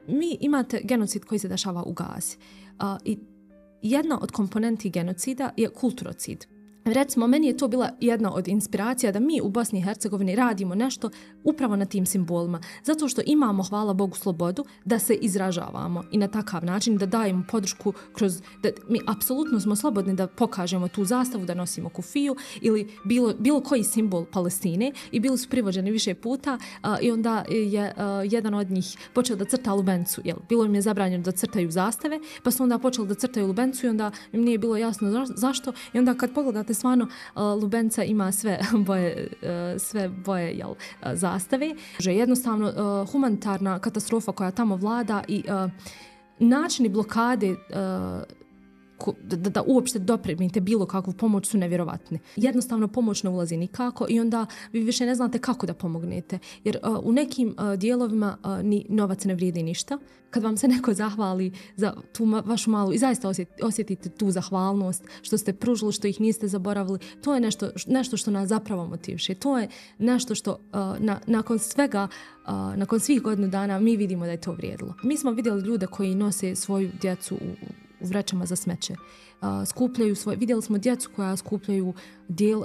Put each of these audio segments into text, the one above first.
mi imate genocid koji se dešava u Gazi. I jedna od komponenti genocida je kulturocid. Recimo, meni je to bila jedna od inspiracija da mi u Bosni i Hercegovini radimo nešto upravo na tim simbolima. Zato što imamo, hvala Bogu, slobodu da se izražavamo i na takav način da dajemo podršku kroz... Da mi apsolutno smo slobodni da pokažemo tu zastavu, da nosimo kufiju ili bilo koji simbol Palestine i bili su privođeni više puta i onda je jedan od njih počeo da crta lubencu. Bilo im je zabranjeno da crtaju zastave, pa su onda počeli da crtaju lubencu i onda im nije bilo jasno zašto. I onda kad pogledate stvarno lubenca ima sve boje zastave. Jednostavno humanitarna katastrofa koja tamo vlada i načini blokade da uopšte dopremite bilo kakvu pomoć su nevjerovatni. Jednostavno pomoć ne ulazi nikako i onda vi više ne znate kako da pomognete. Jer u nekim dijelovima ni novac ne vrijedi ništa. Kad vam se neko zahvali za tu vašu malu i zaista osjetite tu zahvalnost što ste pružili, što ih niste zaboravili, to je nešto što nas zapravo motiviše. To je nešto što nakon svega, nakon svih godinu dana mi vidimo da je to vrijedilo. Mi smo vidjeli ljude koji nose svoju djecu u vrećama za smeće. Vidjeli smo djecu koja skupljaju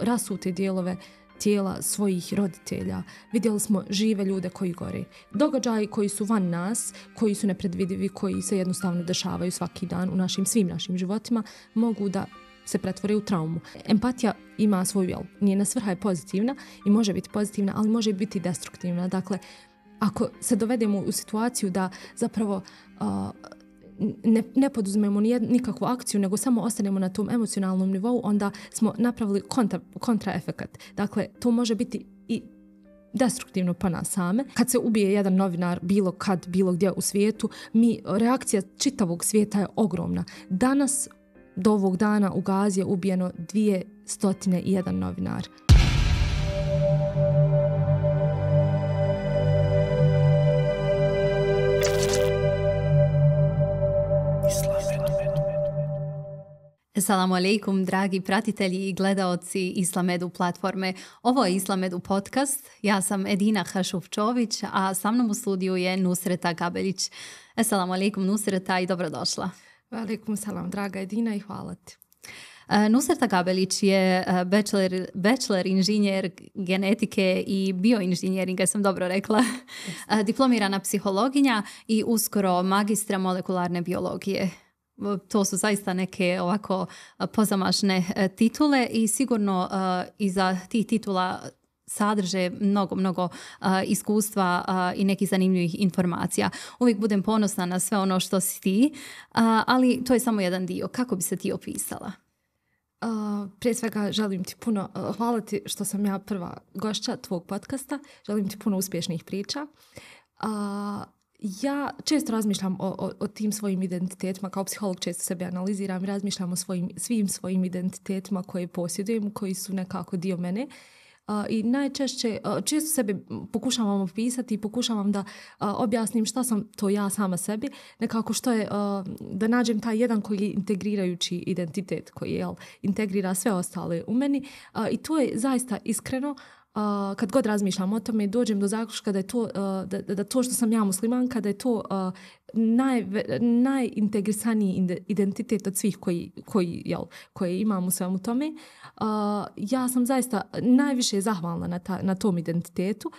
rasute dijelove tijela svojih roditelja. Vidjeli smo žive ljude koji gore. Događaji koji su van nas, koji su nepredvidivi, koji se jednostavno dešavaju svaki dan u svim našim životima, mogu da se pretvore u traumu. Empatija ima svoju, njena svrha je pozitivna i može biti pozitivna, ali može biti destruktivna. Dakle, ako se dovedemo u situaciju da zapravo ne poduzmemo nikakvu akciju, nego samo ostanemo na tom emocionalnom nivou, onda smo napravili kontraefekat. Dakle, to može biti i destruktivno po nas same. Kad se ubije jedan novinar bilo gdje u svijetu, reakcija čitavog svijeta je ogromna. Danas, do ovog dana u Gazi je ubijeno 201 novinar. Assalamu alaikum, dragi pratitelji i gledaoci Islamedu platforme. Ovo je Islamedu podcast. Ja sam Edina Hašuf-Čović, a sa mnom u studiju je Nusreta Gabelić. Assalamu alaikum, Nusreta, i dobrodošla. Alaikum salam, draga Edina, i hvala ti. Nusreta Gabelić je bachelor inženjer genetike i bioinženjeringa, sam dobro rekla, diplomirana psihologinja i uskoro magistra molekularne biologije. To su zaista neke ovako pozamašne titule i sigurno iza tih titula sadrže mnogo iskustva i nekih zanimljivih informacija. Uvijek budem ponosna na sve ono što si ti, ali to je samo jedan dio. Kako bi se ti opisala? Prije svega želim ti puno, hvala ti što sam ja prva gošća tvog podcasta, želim ti puno uspješnih priča. Ja često razmišljam o tim svojim identitetima, kao psiholog često sebe analiziram i razmišljam o svim svojim identitetima koje posjedujem, koji su nekako dio mene. I često sebe pokušavam opisati i pokušavam da objasnim šta sam to ja sama sebi, nekako što je, da nađem taj jedan koji je integrirajući identitet, koji integrira sve ostale u meni. I to je zaista iskreno. Kad god razmišljam o tome, dođem do zaključka da je to, da to što sam ja muslimanka, da je to najintegrisaniji identitet od svih koji imam u svemu tome. Ja sam zaista najviše zahvalna na tom identitetu.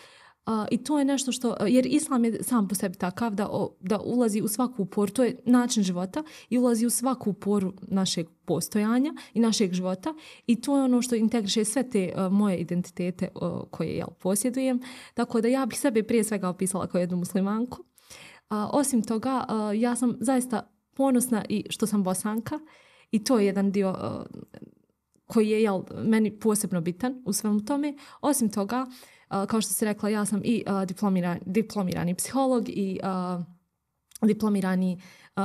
I to je nešto što, jer islam je sam po sebi takav da ulazi u svaku poru, to je način života i ulazi u svaku poru našeg postojanja i našeg života i to je ono što integriše sve te moje identitete koje posjedujem. Tako da ja bih sebe prije svega opisala kao jednu muslimanku. Osim toga, ja sam zaista ponosna i što sam Bosanka i to je jedan dio koji je meni posebno bitan u svemu tome. Osim toga, kao što si rekla, ja sam i diplomirani psiholog i diplomirani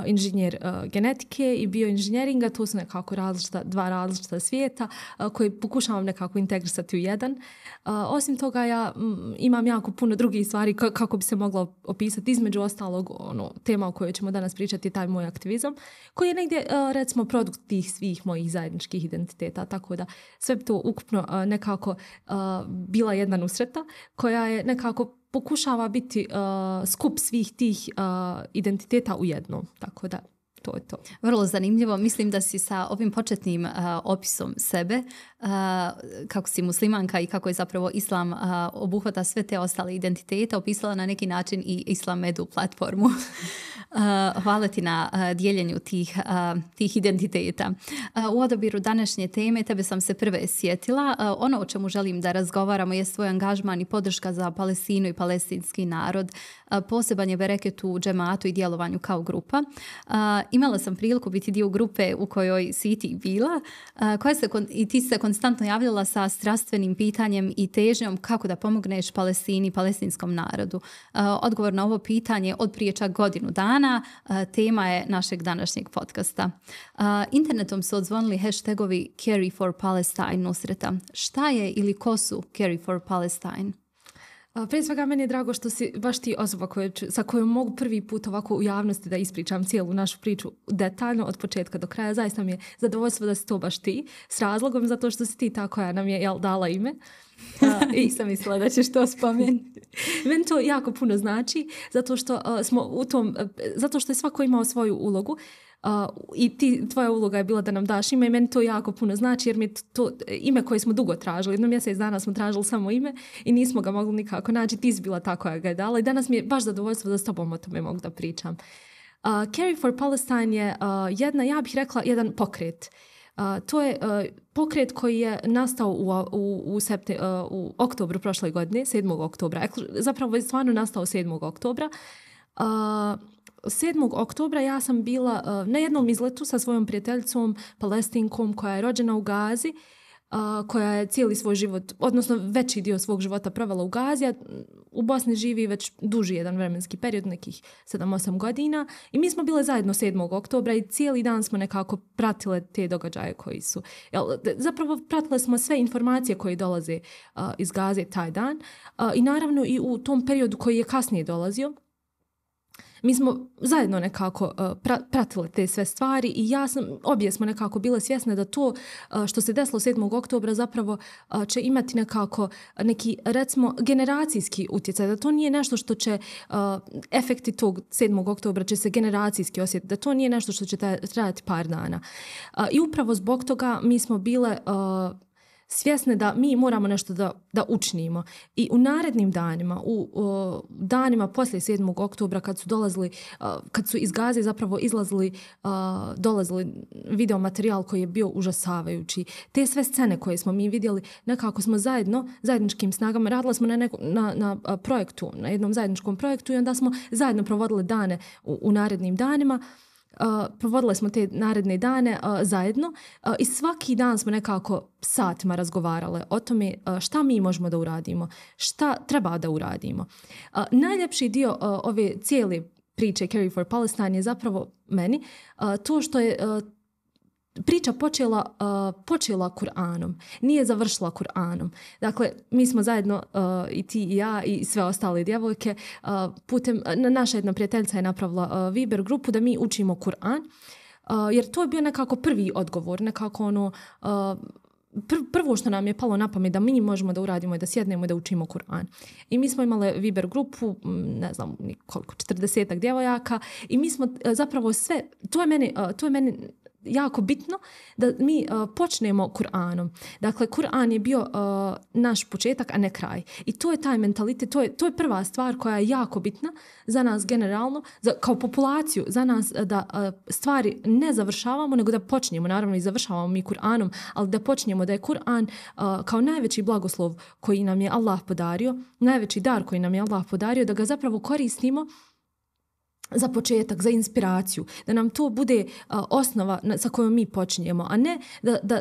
inženjer genetike i bioinženjeringa. To su nekako dva različita svijeta koje pokušavam nekako integrisati u jedan. Osim toga, ja imam jako puno drugih stvari kako bi se moglo opisati. Između ostalog, tema o kojoj ćemo danas pričati je taj moj aktivizam, koji je negdje, recimo, produkt tih svih mojih zajedničkih identiteta. Tako da sve to ukupno nekako bila jedna Nusreta koja je nekako pokušava biti skup svih tih identiteta u jednom. Tako da, to je to. Vrlo zanimljivo. Mislim da si sa ovim početnim opisom sebe, kako si muslimanka i kako je zapravo islam obuhvata sve te ostale identitete, opisala na neki način i Islam Edu platformu. Hvala ti na dijeljenju tih identiteta. U odabiru današnje teme tebe sam se prve sjetila. Ono o čemu želim da razgovaramo je svoj angažman i podrška za Palestinu i palestinski narod. Poseban je bereket u džematu i djelovanju kao grupa. Imala sam priliku biti dio grupe u kojoj si i ti bila, i ti se konstantno javljala sa strastvenim pitanjem i težnjom kako da pomogneš Palestini i palestinskom narodu. Odgovor na ovo pitanje od prije čak godinu dana tema je našeg današnjeg podcasta. Internetom su odzvonili hashtagovi Carry for Palestine Nusreta. Šta je ili ko su Carry for Palestine? Prije svega meni je drago što si baš ti osoba sa kojom mogu prvi put ovako u javnosti da ispričam cijelu našu priču detaljno od početka do kraja. Zaista mi je zadovoljstvo da si to baš ti, s razlogom zato što si ti ta koja nam je dala ime. I sam mislila da ćeš to spomenuti. Meni to jako puno znači zato što zato što je svako imao svoju ulogu. I tvoja uloga je bila da nam daš ime i meni to jako puno znači jer mi je to ime koje smo dugo tražili. Jedno mjesec dana smo tražili samo ime i nismo ga mogli nikako naći. Ti si bila ta koja ga je dala i danas mi je baš zadovoljstvo da s tobom o tome mogu da pričam. Carry for Palestine je ja bih rekla, jedan pokret. To je pokret koji je nastao u oktobru prošle godine, 7. oktobra. Zapravo je stvarno nastao 7. oktobra. 7. oktobra ja sam bila na jednom izletu sa svojom prijateljicom Palestinkom koja je rođena u Gazi, koja je cijeli svoj život, odnosno veći dio svog života provela u Gazi, a u Bosni živi već duži jedan vremenski period, nekih 7-8 godina. I mi smo bile zajedno 7. oktobra i cijeli dan smo nekako pratile te događaje koji su. Zapravo pratile smo sve informacije koje dolaze iz Gaze taj dan i naravno i u tom periodu koji je kasnije dolazio. Mi smo zajedno nekako pratile te sve stvari i obje smo nekako bile svjesne da to što se desilo 7. oktobra zapravo će imati nekako neki, recimo, generacijski utjecaj, da to nije nešto što će efekti tog 7. oktobra će se generacijski osjetiti, da to nije nešto što će trajati par dana. I upravo zbog toga mi smo bile svjesne da mi moramo nešto da učinimo. I u narednim danima, u danima poslije 7. oktobra kad su iz Gaze zapravo dolazili video materijal koji je bio užasavajući. Te sve scene koje smo mi vidjeli, nekako smo zajedničkim snagama, radili smo na projektu, na jednom zajedničkom projektu i onda smo zajedno provodili dane u narednim danima. Provodile smo te naredne dane zajedno i svaki dan smo nekako satima razgovarale o tome šta mi možemo da uradimo, šta treba da uradimo. Najljepši dio ove cijele priče Carry for Palestine je zapravo meni to što je priča počela Kur'anom, nije završila Kur'anom. Dakle, mi smo zajedno, i ti i ja i sve ostale djevojke, naša jedna prijateljica je napravila Viber grupu da mi učimo Kur'an, jer to je bio nekako prvi odgovor, nekako prvo što nam je palo na pamet da mi možemo da uradimo i da sjednemo i da učimo Kur'an. I mi smo imali Viber grupu, ne znam koliko, 40 djevojaka i mi smo zapravo sve, to je meni jako bitno da mi počnemo Kur'anom. Dakle, Kur'an je bio naš početak, a ne kraj. I to je taj mentalitet, to je prva stvar koja je jako bitna za nas generalno, kao populaciju, za nas da stvari ne završavamo, nego da počnemo. Naravno i završavamo mi Kur'anom, ali da počnemo da je Kur'an kao najveći blagoslov koji nam je Allah podario, najveći dar koji nam je Allah podario, da ga zapravo koristimo za početak, za inspiraciju, da nam to bude osnova sa kojom mi počinjemo, a ne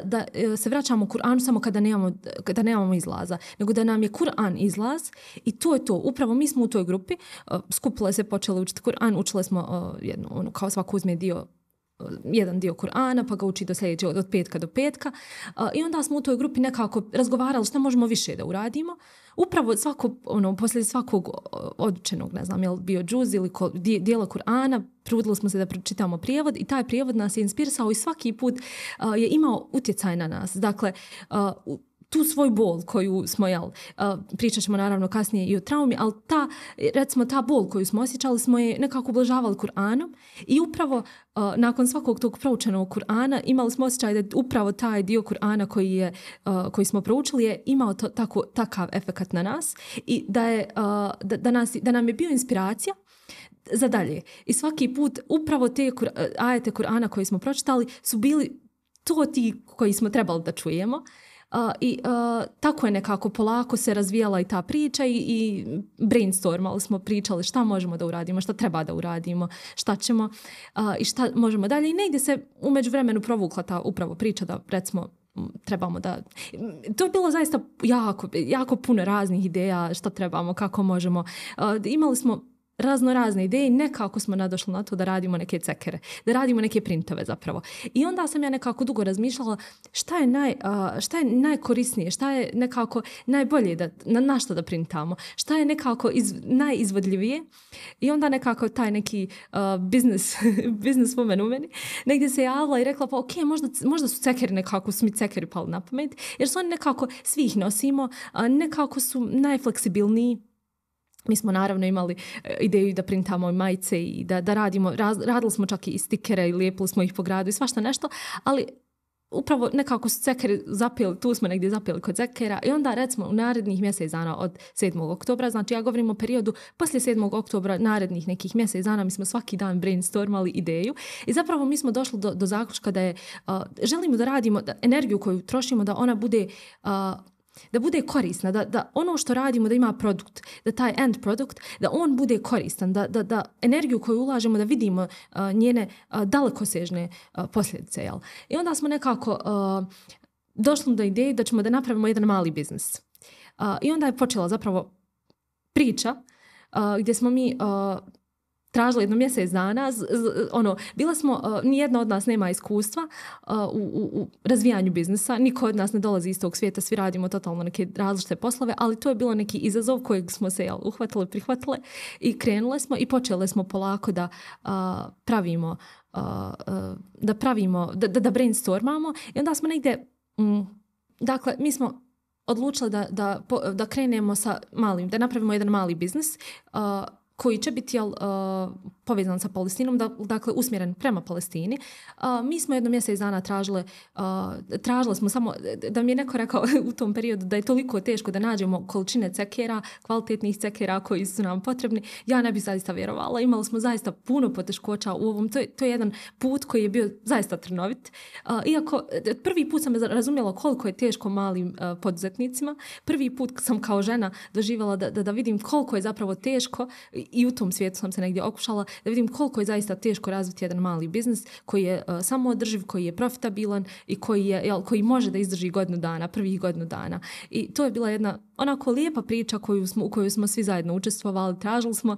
da se vraćamo Kur'anu samo kada nemamo izlaza, nego da nam je Kur'an izlaz i to je to. Upravo mi smo u toj grupi, skupile se, počele učiti Kur'an, učile smo kao svako uzme jedan dio Kur'ana pa ga uči do sljedećeg, od petka do petka i onda smo u toj grupi nekako razgovarali što možemo više da uradimo. Upravo poslije svakog odučenog, ne znam, je li bio džuz ili dijela Kur'ana, trudili smo se da pročitamo prijevod i taj prijevod nas je inspirisao i svaki put je imao utjecaj na nas. Dakle, tu svoju bol koju smo, pričat ćemo naravno kasnije i o traumi, ali recimo ta bol koju smo osjećali smo je nekako ublažavali Kur'anom i upravo nakon svakog tog proučenog Kur'ana imali smo osjećaj da upravo taj dio Kur'ana koji smo proučili je imao takav efekat na nas i da nam je bio inspiracija za dalje. I svaki put upravo te ajete Kur'ana koje smo pročitali su bili to ti koji smo trebali da čujemo. Tako je nekako polako se razvijala i ta priča i brainstormali smo, pričali šta možemo da uradimo, šta treba da uradimo, šta ćemo i šta možemo dalje. I negdje se u međuvremenu provukla ta upravo priča da recimo trebamo da... To je bilo zaista jako puno raznih ideja šta trebamo, kako možemo. Imali smo razne ideje i nekako smo nadošli na to da radimo neke cekere, da radimo neke printove zapravo. I onda sam ja nekako dugo razmišljala šta je najkorisnije, šta je nekako najbolje na što da printamo, šta je nekako najizvodljivije. I onda nekako taj neki business woman u meni negdje se javila i rekla pa ok, možda su cekeri nekako, su mi cekeri pali na pamet, jer su oni nekako, svi ih nosimo, nekako su najfleksibilniji. Mi smo naravno imali ideju da printamo majice i da radimo, radili smo čak i stikere i lijepili smo ih po gradu i svašta nešto, ali upravo nekako su cekeri zapeli, tu smo negdje zapeli kod cekera i onda recimo u narednih mjesec dana od 7. oktobra, znači ja govorim o periodu poslije 7. oktobra, narednih nekih mjesec dana, mi smo svaki dan brainstormali ideju i zapravo mi smo došli do zaključka da je, želimo da radimo, da energiju koju trošimo da ona bude... da bude korisna, da ono što radimo da ima produkt, da taj end produkt, da on bude koristan, da energiju koju ulažemo da vidimo njene dalekosežne posljedice. Jel? I onda smo nekako došli do ideje da ćemo da napravimo jedan mali biznis. I onda je počela zapravo priča gdje smo mi tražili jedno mjesec dana, bila smo, nijedna od nas nema iskustva u razvijanju biznisa, niko od nas ne dolazi iz tog svijeta, svi radimo totalno neke različite poslove, ali to je bilo neki izazov kojeg smo se uhvatili, prihvatili i krenule smo i počeli smo polako da brainstormamo i onda smo negdje, dakle, mi smo odlučili da krenemo sa malim, da napravimo jedan mali biznis koji će biti povezan sa Palestinom, dakle usmjeren prema Palestini. Mi smo jedno mjesec dana tražili smo samo, da mi je neko rekao u tom periodu da je toliko teško da nađemo količine cekera, kvalitetnih cekera koji su nam potrebni. Ja ne bih zaista vjerovala. Imali smo zaista puno poteškoća u ovom. To je jedan put koji je bio zaista trnovit. Iako prvi put sam razumjela koliko je teško malim poduzetnicima. Prvi put sam kao žena doživjela da vidim koliko je zapravo teško i u tom svijetu sam se negdje okušala da vidim koliko je zaista teško razviti jedan mali biznis koji je samoodrživ, koji je profitabilan i koji može da izdrži prvih godinu dana. I to je bila jedna onako lijepa priča u kojoj smo svi zajedno učestvovali. Tražili smo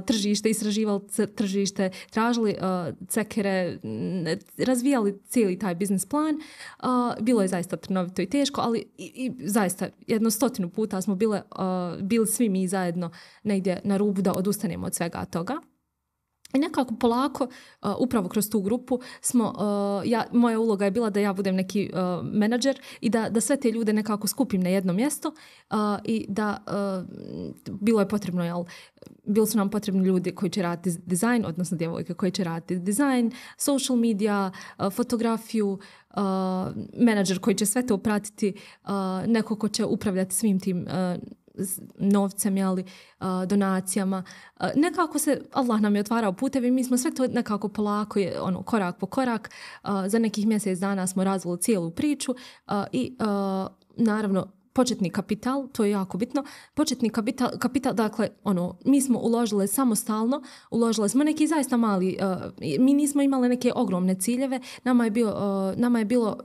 tržište, istraživali tržište, tražili cekere, razvijali cijeli taj biznis plan. Bilo je zaista trnovito i teško, ali i zaista 100 puta smo bili svi mi zajedno negdje na rubu da odustanemo od svega toga. I nekako polako, upravo kroz tu grupu, moja uloga je bila da ja budem neki menadžer i da sve te ljude nekako skupim na jedno mjesto i da bilo je potrebno, bili su nam potrebni ljudi koji će raditi dizajn, odnosno djevojke koji će raditi dizajn, social media, fotografiju, menadžer koji će sve to pratiti, neko ko će upravljati svim tim novcem, donacijama. Nekako se Allah nam je otvarao putevi, mi smo sve to nekako polako, korak po korak. Za nekih mjesec dana smo razvili cijelu priču i naravno početni kapital, to je jako bitno. Početni kapital, dakle, mi smo uložili samostalno, uložili smo neki zaista mali, mi nismo imali neke ogromne ciljeve, nama je bilo,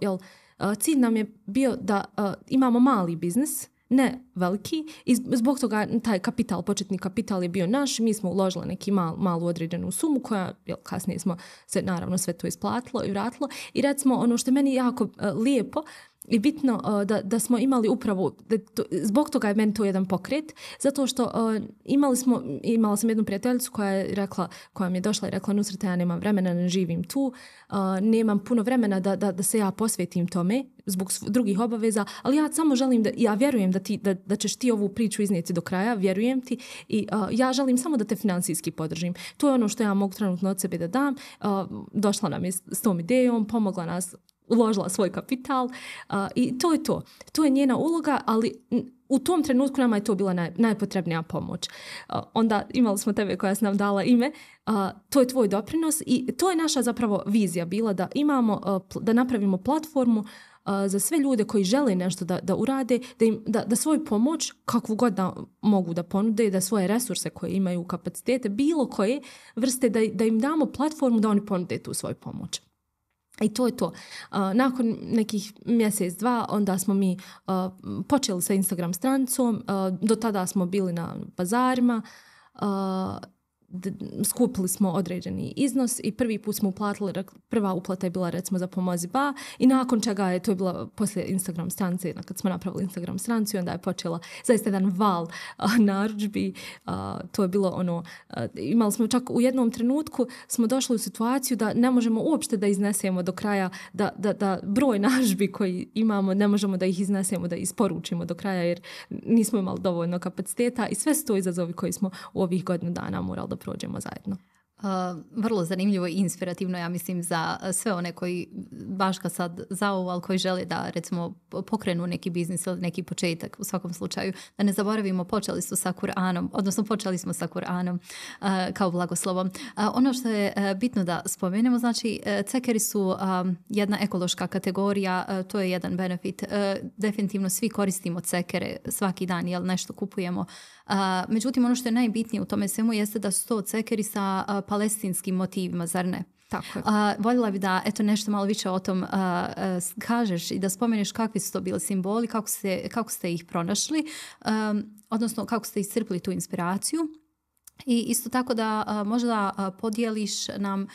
cilj nam je bio da imamo mali biznis, ne veliki, i zbog toga taj početni kapital je bio naš, mi smo uložili neki malu određenu sumu koja, kasnije smo se naravno sve to isplatilo i vratilo. I recimo ono što je meni jako lijepo i bitno da smo imali upravo, zbog toga je meni to jedan pokret, zato što imala sam jednu prijateljicu koja mi je došla i rekla: Nusreta, ja nemam vremena, ne živim tu, nemam puno vremena da se ja posvetim tome zbog drugih obaveza, ali ja samo želim ja vjerujem da ćeš ti ovu priču iznijeti do kraja, vjerujem ti, i ja želim samo da te financijski podržim. To je ono što ja mogu trenutno od sebe da dam. Došla nam je s tom idejom, pomogla nas, uložila svoj kapital, i to je to. To je njena uloga, ali u tom trenutku nama je to bila najpotrebnija pomoć. Onda imali smo tebe koja si nam dala ime, to je tvoj doprinos i to je naša zapravo vizija bila, da napravimo platformu za sve ljude koji žele nešto da urade, da svoju pomoć, kakvu god da mogu da ponude, da svoje resurse koje imaju, kapacitete, bilo koje vrste, da im damo platformu da oni ponude tu svoju pomoć. I to je to. Nakon nekih mjesec, dva, onda smo mi počeli sa Instagram stranicom. Do tada smo bili na bazarima, skupili smo određeni iznos i prvi put smo uplatili, prva uplata je bila recimo za Pomozi Ba, i nakon čega to je bila poslije Instagram stranice, kad smo napravili Instagram stranicu, onda je počela zaista jedan val narudžbi. To je bilo imali smo čak u jednom trenutku smo došli u situaciju da ne možemo uopšte da iznesemo do kraja, da broj narudžbi koji imamo ne možemo da ih iznesemo, da isporučimo do kraja, jer nismo imali dovoljno kapaciteta, i sve su to izazovi koji smo u ovih godinu dana morali da prođemo zajedno. Vrlo zanimljivo i inspirativno, ja mislim, za sve one koji baš kad sad zaovu, ali koji žele da recimo pokrenu neki biznis ili neki početak. U svakom slučaju, da ne zaboravimo, počeli smo sa Kur'anom kao blagoslovom. Ono što je bitno da spomenemo, znači cekeri su jedna ekološka kategorija, to je jedan benefit. Definitivno svi koristimo cekere svaki dan, jel nešto kupujemo. Međutim, ono što je najbitnije u tome svemu jeste da su to cekeri sa palestinskim motivima, zar ne? Tako je. Voljela bi da nešto malo više o tom kažeš i da spomeneš kakvi su to bili simboli, kako ste ih pronašli, odnosno kako ste iscrpili tu inspiraciju. I isto tako da možda podijeliš nam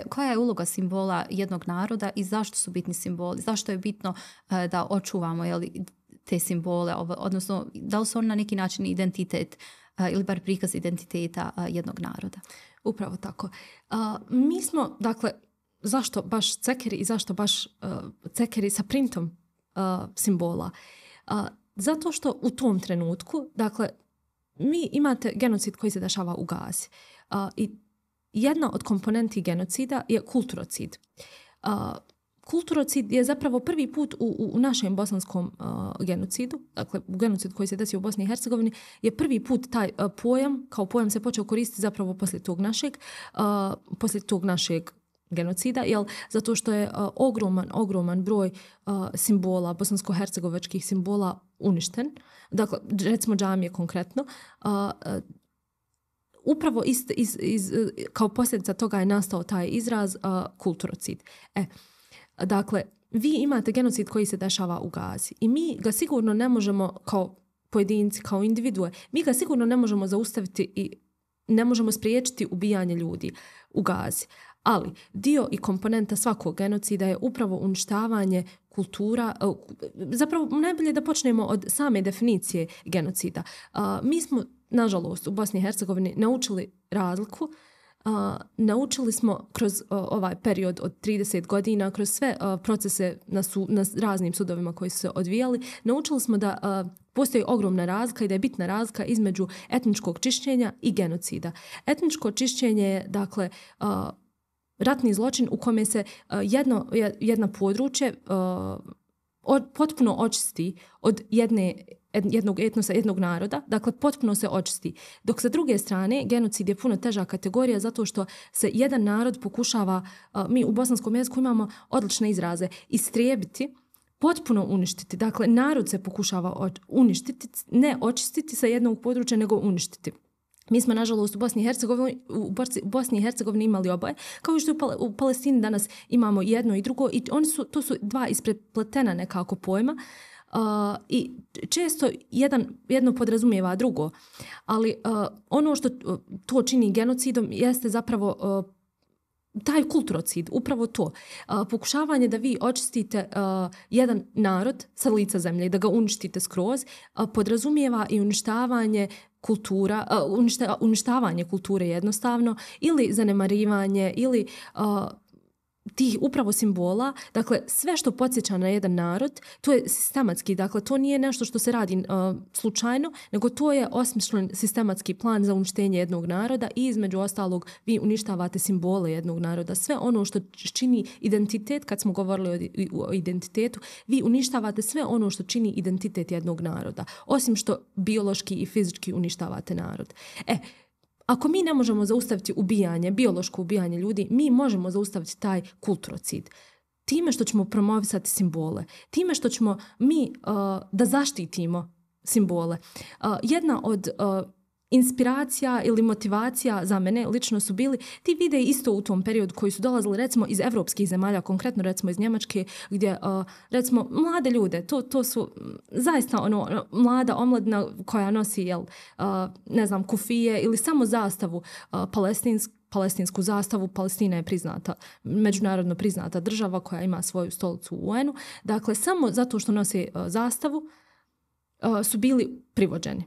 koja je uloga simbola jednog naroda i zašto su bitni simboli, zašto je bitno da očuvamo te simbole, odnosno da li su oni na neki način identitet ili bar prikaz identiteta jednog naroda. Upravo tako. Mi smo, dakle, zašto baš cekeri i zašto baš cekeri sa printom simbola? Zato što u tom trenutku, dakle, mi imate genocid koji se dešava u Gazi. I jedna od komponenti genocida je kulturocid. Kulturocid je zapravo prvi put u našem bosanskom genocidu, dakle u genocidu koji se desio u Bosni i Hercegovini, je prvi put taj pojam, kao pojam se počeo koristiti zapravo poslije tog našeg genocida, zato što je ogroman broj simbola, bosansko-hercegovačkih simbola uništen. Dakle, recimo džamije konkretno. Upravo kao posljedica toga je nastao taj izraz kulturocid. Dakle, vi imate genocid koji se dešava u Gazi i mi ga sigurno ne možemo kao pojedinci, kao individue, mi ga sigurno ne možemo zaustaviti i ne možemo spriječiti ubijanje ljudi u Gazi. Ali dio i komponenta svakog genocida je upravo uništavanje kultura. Zapravo najbolje da počnemo od same definicije genocida. Mi smo, nažalost, u Bosni i Hercegovini naučili razliku. Naučili smo kroz ovaj period od 30 godina, kroz sve procese na raznim sudovima koji su se odvijali, naučili smo da postoji ogromna razlika i da je bitna razlika između etničkog čišćenja i genocida. Etničko čišćenje je, dakle, ratni zločin u kome se jedno područje potpuno očisti od jednog etnosa, jednog naroda, dakle potpuno se očisti. Dok sa druge strane, genocid je puno teža kategorija zato što se jedan narod pokušava, mi u bosanskom jeziku imamo odlične izraze, istrijebiti, potpuno uništiti. Dakle, narod se pokušava uništiti, ne očistiti sa jednog područja, nego uništiti. Mi smo, nažalost, u Bosni i Hercegovini imali oboje, kao što u Palestini danas imamo jedno i drugo, i to su dva isprepletena nekako pojma, i često jedno podrazumijeva drugo. Ali ono što to čini genocidom jeste zapravo taj kulturocid, upravo to. Pokušavanje da vi očistite jedan narod sa lica zemlje i da ga uništite skroz, podrazumijeva i uništavanje kultura, uništavanje kulture jednostavno, ili zanemarivanje, ili tih upravo simbola. Dakle, sve što podsjeća na jedan narod, to je sistematski. Dakle, to nije nešto što se radi slučajno, nego to je osmišljen sistematski plan za uništenje jednog naroda i između ostalog vi uništavate simbole jednog naroda. Sve ono što čini identitet, kad smo govorili o identitetu, vi uništavate sve ono što čini identitet jednog naroda. Osim što biološki i fizički uništavate narod. Ako mi ne možemo zaustaviti ubijanje, biološko ubijanje ljudi, mi možemo zaustaviti taj kulturocid. Time što ćemo promovisati simbole, time što ćemo mi da zaštitimo simbole. Jedna od inspiracija ili motivacija za mene lično su bili ti videi isto u tom periodu koji su dolazili recimo iz evropskih zemalja, konkretno recimo iz Njemačke, gdje recimo mlade ljude, to su zaista mlada omladina koja nosi ne znam, kufije ili samo zastavu palestinsku zastavu. Palestina je priznata, međunarodno priznata država koja ima svoju stolicu u UN-u. Dakle, samo zato što nose zastavu su bili privođeni.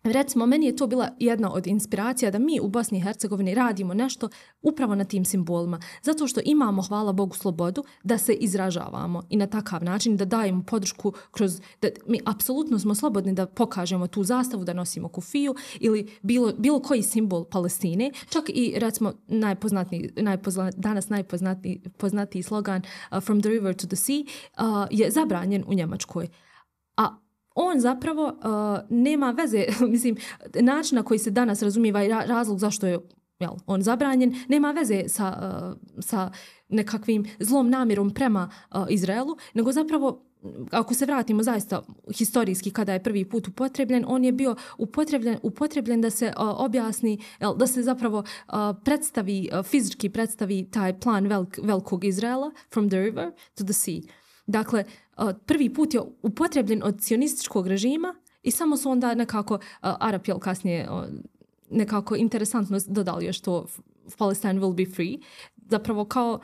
Recimo, meni je to bila jedna od inspiracija da mi u Bosni i Hercegovini radimo nešto upravo na tim simbolima. Zato što imamo, hvala Bogu, slobodu da se izražavamo i na takav način da dajemo podršku kroz... Da mi apsolutno smo slobodni da pokažemo tu zastavu, da nosimo kufiju ili bilo koji simbol Palestine. Čak i, recimo, danas najpoznatiji slogan From the river to the sea je zabranjen u Njemačkoj. A on zapravo nema veze, mislim, način na koji se danas razumijeva i razlog zašto je on zabranjen, nema veze sa nekakvim zlom namjerom prema Izraelu, nego zapravo, ako se vratimo zaista historijski kada je prvi put upotrebljen, on je bio upotrebljen da se objasni, da se zapravo fizički predstavi taj plan velikog Izraela, from the river to the sea. Dakle, prvi put je upotrebljen od sionističkog režima i samo su onda nekako Arapi kasnije nekako interesantno dodali još to Palestine will be free. Zapravo kao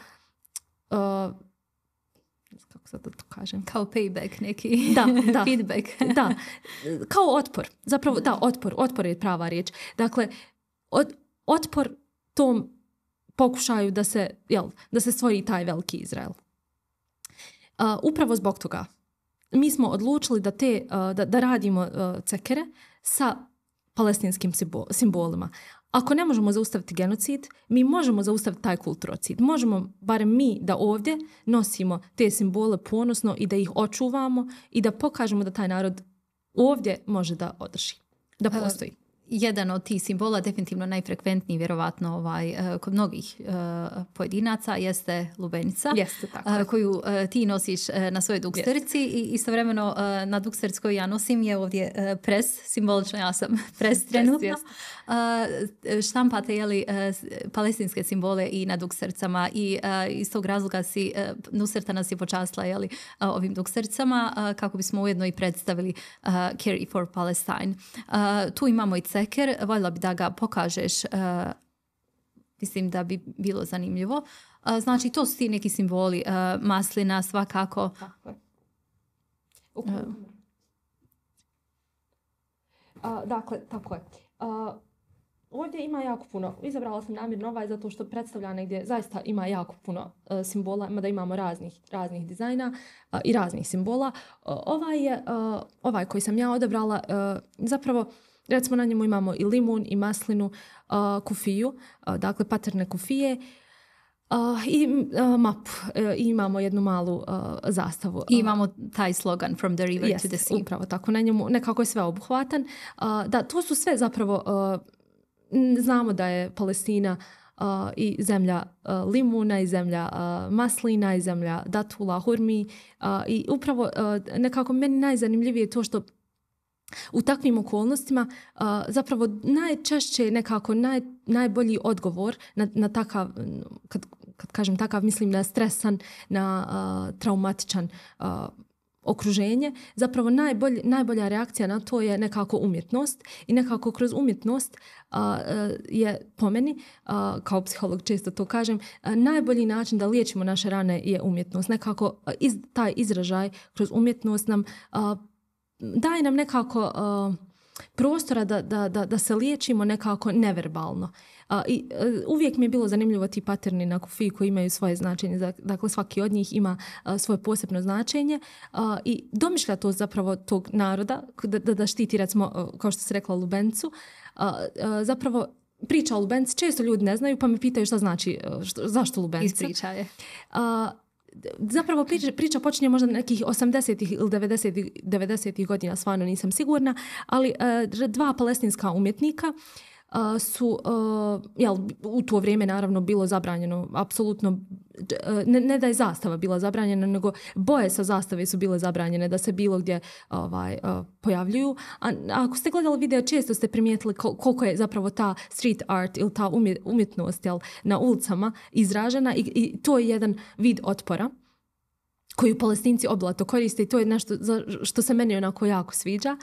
kako sad da to kažem? Kao payback neki. Da. Feedback. Da, kao otpor. Zapravo, da, otpor je prava riječ. Dakle, otpor tom pokušaju da se stvori taj veliki Izrael. Upravo zbog toga mi smo odlučili da radimo cekere sa palestinskim simbolima. Ako ne možemo zaustaviti genocid, mi možemo zaustaviti taj kulturocid. Možemo, barem mi, da ovdje nosimo te simbole ponosno i da ih očuvamo i da pokažemo da taj narod ovdje može da održi, da postoji. Jedan od tih simbola, definitivno najfrekventniji, vjerovatno kod mnogih pojedinaca, jeste lubenica. Jeste, tako. Koju ti nosiš na svojoj duksterici i istovremeno na duksterici koju ja nosim je ovdje pres, simbolično ja sam pres trenutno. Štampate palestinske simbole i na dukstericama i iz tog razloga Nusreta nas je počastila ovim dukstericama kako bismo ujedno i predstavili Carry for Palestine. Tu imamo i ceker, voljela bi da ga pokažeš, mislim da bi bilo zanimljivo. Znači, to su ti neki simboli, maslina svakako. Tako je. Dakle, tako je. Ovdje ima jako puno, izabrala sam namjerno ovaj zato što predstavlja negdje zaista ima jako puno simbola, mada imamo raznih dizajna i raznih simbola. Ovaj koji sam ja odabrala, zapravo recimo na njemu imamo i limun i maslinu, kufiju, dakle paterne kufije i mapu. I imamo jednu malu zastavu. I imamo taj slogan From the river to the sea. Upravo tako, na njemu nekako je sve obuhvatan. Da, to su sve zapravo, znamo da je Palestina i zemlja limuna i zemlja maslina i zemlja datula, hurmi i upravo nekako meni najzanimljivije je to što u takvim okolnostima zapravo najčešće nekako najbolji odgovor na takav, kad kažem takav, mislim na stresan, na traumatičan okruženje, zapravo najbolja reakcija na to je nekako umjetnost i nekako kroz umjetnost je po meni, kao psiholog često to kažem, najbolji način da liječimo naše rane je umjetnost. Nekako taj izražaj kroz umjetnost nam daje nam nekako prostora da se liječimo nekako neverbalno. Uvijek mi je bilo zanimljivo ti paterni na kufiji koji imaju svoje značenje. Dakle, svaki od njih ima svoje posebno značenje i domišlja to zapravo tog naroda da štiti, recimo, kao što se rekla, lubencu. Zapravo, priča o lubenci često ljudi ne znaju pa me pitaju šta znači, zašto lubenca. Ispriča je. Zapravo priča počinje možda nekih 80-ih ili 90-ih godina, stvarno nisam sigurna, ali dva palestinska umjetnika su, u to vrijeme naravno bilo zabranjeno, apsolutno, ne da je zastava bila zabranjena, nego boje sa zastave su bile zabranjene da se bilo gdje pojavljuju. A ako ste gledali video, često ste primijetili koliko je zapravo ta street art ili ta umjetnost na ulicama izražena i to je jedan vid otpora koju Palestinci obilato koriste i to je nešto što se meni onako jako sviđa.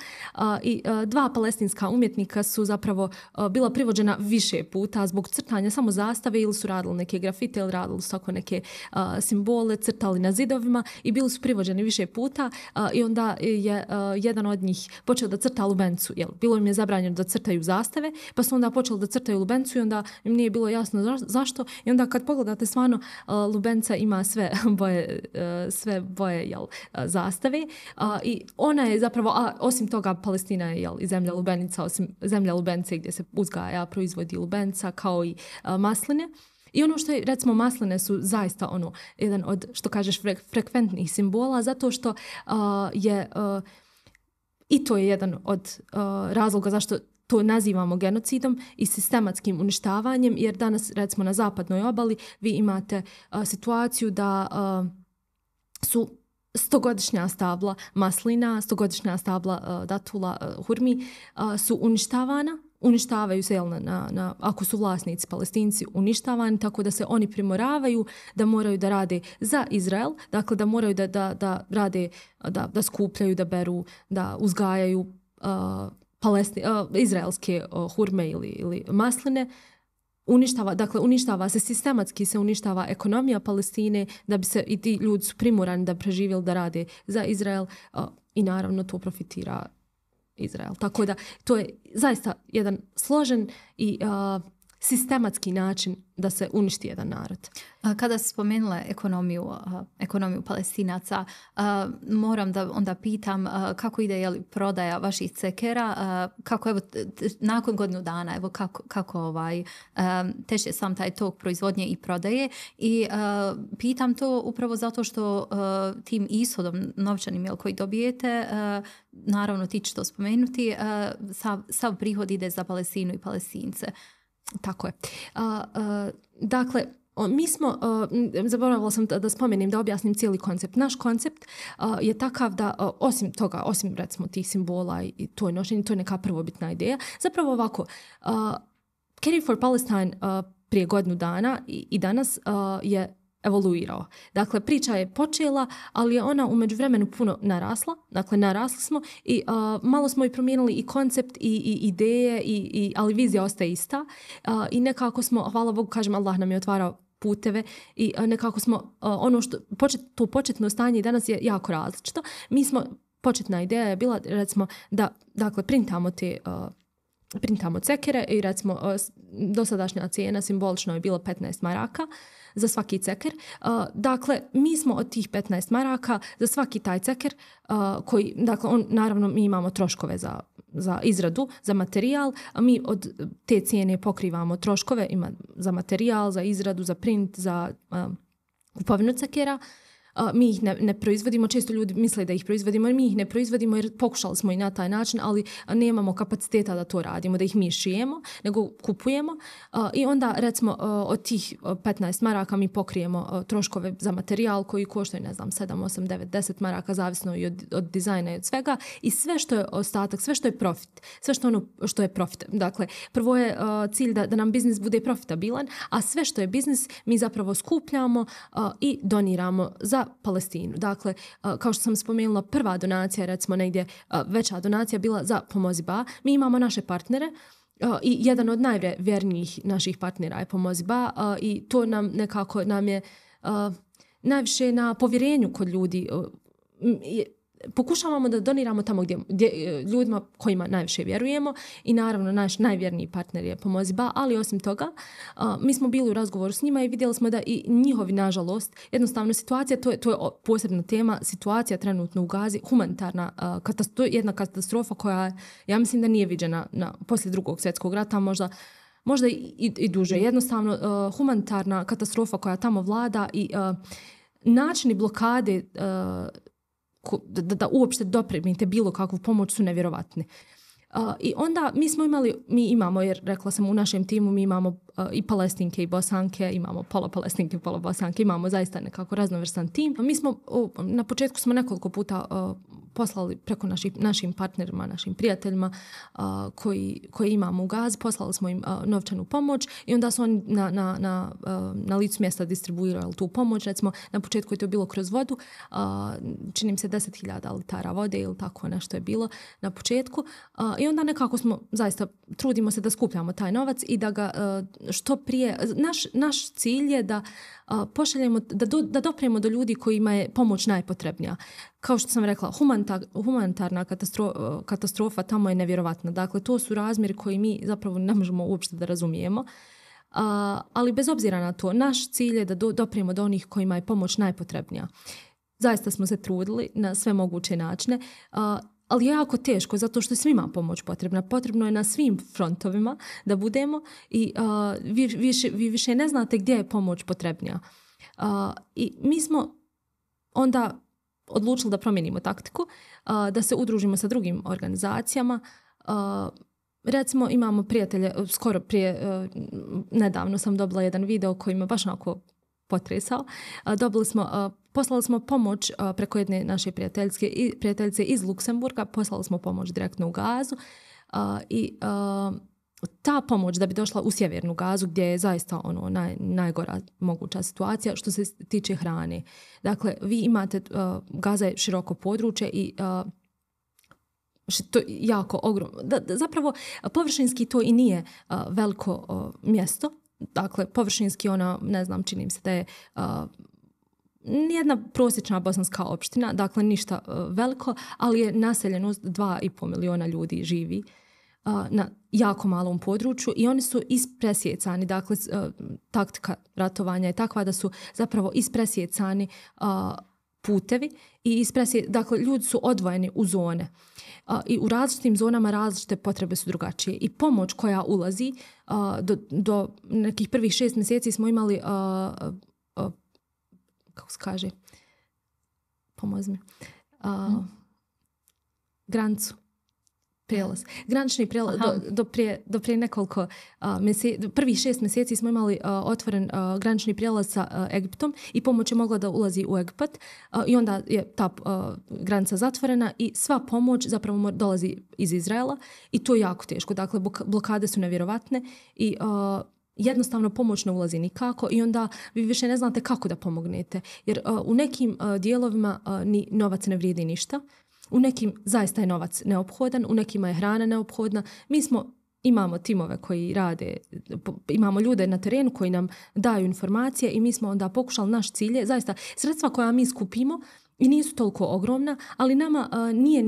Dva palestinska umjetnika su zapravo bila privođena više puta zbog crtanja samo zastave ili su radili neke grafite ili radili su tako neke simbole, crtali na zidovima i bili su privođeni više puta i onda je jedan od njih počeo da crta lubencu. Bilo im je zabranjeno da crtaju zastave, pa su onda počeli da crtaju lubencu i onda im nije bilo jasno zašto. I onda kad pogledate, stvarno lubenca ima sve boje zastave i ona je zapravo, osim toga Palestina je i zemlja lubenica, osim zemlja lubence gdje se uzgaja, proizvodi lubenca kao i masline. I ono što je, recimo, masline su zaista jedan od, što kažeš, frekventnih simbola, zato što je i to je jedan od razloga zašto to nazivamo genocidom i sistematskim uništavanjem, jer danas, recimo, na zapadnoj obali vi imate situaciju da su 100-godišnja stabla maslina, 100-godišnja stabla datula, hurmi su uništavaju se, ako su vlasnici Palestinci uništavani, tako da se oni primoravaju da moraju da rade za Izrael, dakle da moraju da rade, da skupljaju, da beru, da uzgajaju izraelske hurme ili masline. Uništava se sistematski, se uništava ekonomija Palestine da bi se i ti ljudi su primorani da preživjeli, da rade za Izrael i naravno to profitira Izrael. Tako da to je zaista jedan složen i sistematski način da se uništi jedan narod. Kada si spomenula ekonomiju Palestinaca, moram da onda pitam kako ide prodaja vaših cekera, kako evo nakon godinu dana, evo kako teče sam taj tok proizvodnje i prodaje i pitam to upravo zato što tim ishodom novčanim koji dobijete, naravno ti ćeš to spomenuti, sav prihod ide za Palestinu i Palestince. Tako je. Dakle, mi smo, zaboravila sam da spomenem, da objasnim cijeli koncept. Naš koncept je takav da, osim recimo tih simbola i to je nošenje, to je neka prvobitna ideja. Zapravo ovako, Caring for Palestine prije godinu dana i danas je evoluirao. Dakle, priča je počela, ali je ona u međuvremenu puno narasla. Dakle, narasli smo i malo smo i promijenili i koncept i ideje, ali vizija ostaje ista. I nekako smo, hvala Bogu, kažem, Allah nam je otvarao puteve i nekako smo, to početno stanje danas je jako različito. Mi smo, početna ideja je bila, recimo, da, dakle, printamo cekere i recimo dosadašnja cijena simbolično je bila 15 maraka za svaki ceker. Dakle, mi smo od tih 15 maraka za svaki taj ceker koji, dakle, naravno mi imamo troškove za izradu, za materijal, a mi od te cijene pokrivamo troškove za materijal, za izradu, za print, za kupovinu cekera. Mi ih ne proizvodimo, često ljudi misle da ih proizvodimo, jer mi ih ne proizvodimo jer pokušali smo i na taj način, ali nemamo kapaciteta da to radimo, da ih mi šijemo, nego kupujemo i onda recimo od tih 15 maraka mi pokrijemo troškove za materijal koji koštaju, ne znam, 7, 8, 9, 10 maraka, zavisno i od dizajna i od svega i sve što je ostatak, sve što je profit, sve što je profit. Dakle, prvo je cilj da nam biznis bude profitabilan, a sve što je biznis mi zapravo skupljamo i doniramo za Palestinu. Dakle, kao što sam spomenula, prva donacija, recimo negdje veća donacija bila za Pomozi Ba. Mi imamo naše partnere i jedan od najvjernijih naših partnera je Pomozi Ba i to nam je najviše na povjerenju kod ljudi. Pokušavamo da doniramo tamo gdje ljudima kojima najviše vjerujemo i naravno naš najvjerniji partner je Pomozi Ba, ali osim toga mi smo bili u razgovoru s njima i vidjeli smo da i njihovi, nažalost, jednostavno situacija, to je posebna tema, situacija trenutno u Gazi, humanitarna jedna katastrofa koja, ja mislim da nije viđena poslije Drugog svjetskog rata, možda i duže. Jednostavno humanitarna katastrofa koja tamo vlada i načini blokade da uopšte dopremite bilo kakvu pomoć su nevjerovatni. I onda mi imamo, jer rekla sam u našem timu, mi imamo i Palestinke i Bosanke, imamo pola Palestinke, pola Bosanke, imamo zaista nekako raznovrstan tim. Mi smo, na početku smo nekoliko puta poslali preko našim partnerima, našim prijateljima koji imamo u Gazi, poslali smo im novčanu pomoć i onda su oni na licu mjesta distribuirali tu pomoć. Recimo, na početku je to bilo kroz vodu, čini mi se 10.000 litara vode ili tako nešto je bilo na početku. I onda nekako zaista trudimo se da skupljamo taj novac i da ga što prije, naš cilj je da pošaljemo, da dopremo do ljudi kojima je pomoć najpotrebnija. Kao što sam rekla, humanitarna katastrofa tamo je nevjerovatna. Dakle, to su razmjeri koji mi zapravo ne možemo uopšte da razumijemo. Ali bez obzira na to, naš cilj je da dopremo do onih kojima je pomoć najpotrebnija. Zaista smo se trudili na sve moguće načine, ali je jako teško zato što je svima pomoć potrebna. Potrebno je na svim frontovima da budemo i vi više ne znate gdje je pomoć potrebnija. I mi smo onda odlučili da promijenimo taktiku, da se udružimo sa drugim organizacijama. Recimo imamo prijatelje, skoro nedavno sam dobila jedan video koji me baš onako potresao. Poslali smo pomoć preko jedne naše prijateljice iz Luksemburga, poslali smo pomoć direktno u Gazu i ta pomoć da bi došla u sjevernu Gazu gdje je zaista najgora moguća situacija što se tiče hrane. Dakle, vi imate, Gaza je široko područje i to je jako ogromno. Zapravo, površinski to i nije veliko mjesto. Dakle, površinski ne znam, čini mi se da je nijedna prosječna bosanska opština, dakle ništa veliko, ali je naseljenost 2,5 miliona ljudi živi na jako malom području i oni su ispresjecani, dakle taktika ratovanja je takva da su zapravo ispresjecani putevi i dakle ljudi su odvojeni u zone. I u različitim zonama različite potrebe su drugačije. I pomoć koja ulazi do nekih prvih 6 mjeseci smo imali kako se kaže, pomozi mi, granicu, prijelaz. Granični prijelaz, do prije nekoliko prvih 6 mjeseci smo imali otvoren granični prijelaz sa Egiptom i pomoć je mogla da ulazi u Egipat i onda je ta granica zatvorena i sva pomoć zapravo dolazi iz Izraela i to je jako teško. Dakle, blokade su nevjerovatne i jednostavno pomoć ne ulazi nikako i onda vi više ne znate kako da pomognete. Jer u nekim dijelovima ni novac ne vrijedi ništa. U nekim zaista je novac neophodan, u nekima je hrana neophodna. Imamo timove koji rade, imamo ljude na terenu koji nam daju informacije i mi smo onda pokušali, naš cilj je zaista sredstva koja mi skupimo i nisu toliko ogromna, ali nama nije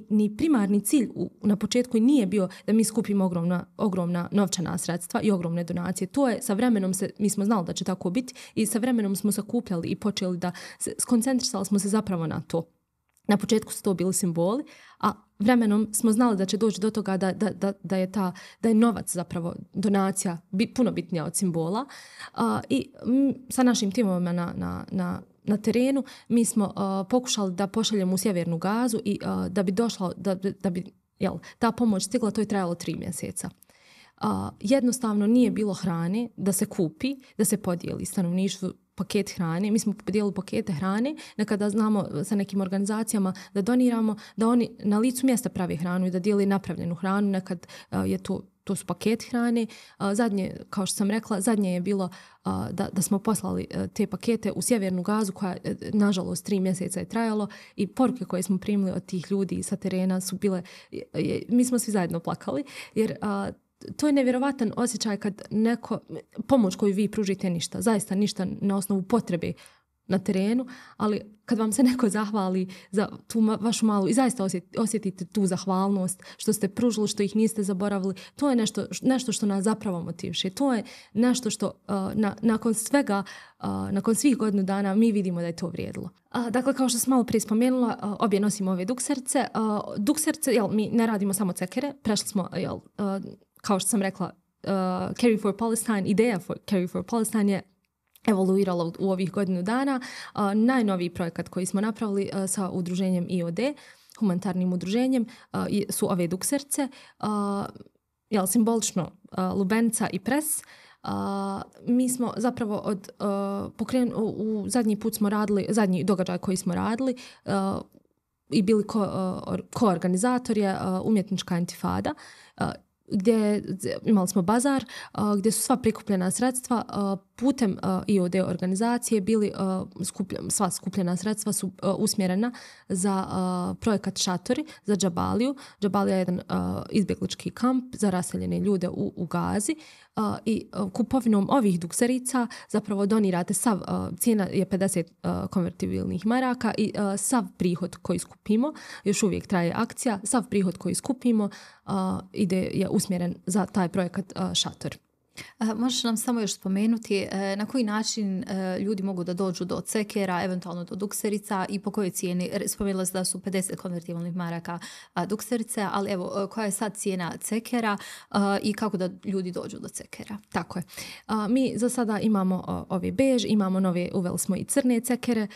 ni primarni cilj na početku i nije bio da mi skupimo ogromna novčana sredstva i ogromne donacije. To je sa vremenom mi smo znali da će tako biti i sa vremenom smo sakupljali i počeli da skoncentrisali smo se zapravo na to. Na početku su to bili simboli, a vremenom smo znali da će doći do toga da je novac zapravo donacija puno bitnija od simbola. I sa našim timovima na terenu mi smo pokušali da pošaljemo u sjevernu Gazu i da bi došla, da bi ta pomoć stigla, to je trajalo 3 mjeseca. Jednostavno nije bilo hrane da se kupi, da se podijeli stanovništvu paket hrane. Mi smo podijelili pakete hrane, nekada znamo sa nekim organizacijama da doniramo, da oni na licu mjesta prave hranu i da dijeli napravljenu hranu, nekad je to to su paketi hrane. Zadnje, kao što sam rekla, zadnje je bilo da smo poslali te pakete u Sjevernu Gazu koja, nažalost, 3 mjeseca je trajalo i poruke koje smo primili od tih ljudi sa terena su bile, mi smo svi zajedno plakali, jer to je nevjerovatan osjećaj kad neko, pomoć koju vi pružite ništa, zaista ništa na osnovu potrebe na terenu, ali kad vam se neko zahvali za tu vašu malu i zaista osjetite tu zahvalnost što ste pružili, što ih niste zaboravili, to je nešto što nas zapravo motiviše. To je nešto što nakon svega, nakon svih godinu dana mi vidimo da je to vrijedilo. Dakle, kao što sam malo prije spomenula, obje nosimo ove dukserce. Dukserce, mi ne radimo samo cekere, prešli smo, kao što sam rekla, Carry for Palestine, ideja Carry for Palestine je evoluirala u ovih godinu dana. Najnoviji projekat koji smo napravili sa udruženjem IOD, humanitarnim udruženjem, su ove dukserce. Simbolično lubenica i pres. Mi smo zapravo u zadnji put smo radili, zadnji događaj koji smo radili i bili koorganizator je umjetnička intifada, gdje imali smo bazar gdje su sva prikupljena sredstva putem IOD organizacije bili sva skupljena sredstva su usmjerena za projekat Šatori za Džabaliju. Džabalija je jedan izbjeglički kamp za raseljene ljude u Gazi i kupovinom ovih dukserica zapravo donirate sav, cijena je 50 konvertibilnih maraka i sav prihod koji skupimo, još uvijek traje akcija, sav prihod koji skupimo je usmjeren za taj projekat Šator. Možeš nam samo još spomenuti na koji način ljudi mogu da dođu do cekera, eventualno do dukserica i po kojoj cijeni? Spomenula se da su 50 konvertibilnih maraka dukserice, ali evo, koja je sad cijena cekera i kako da ljudi dođu do cekera? Tako je. Mi za sada imamo ove bež, imamo nove, uveli smo i crne cekere,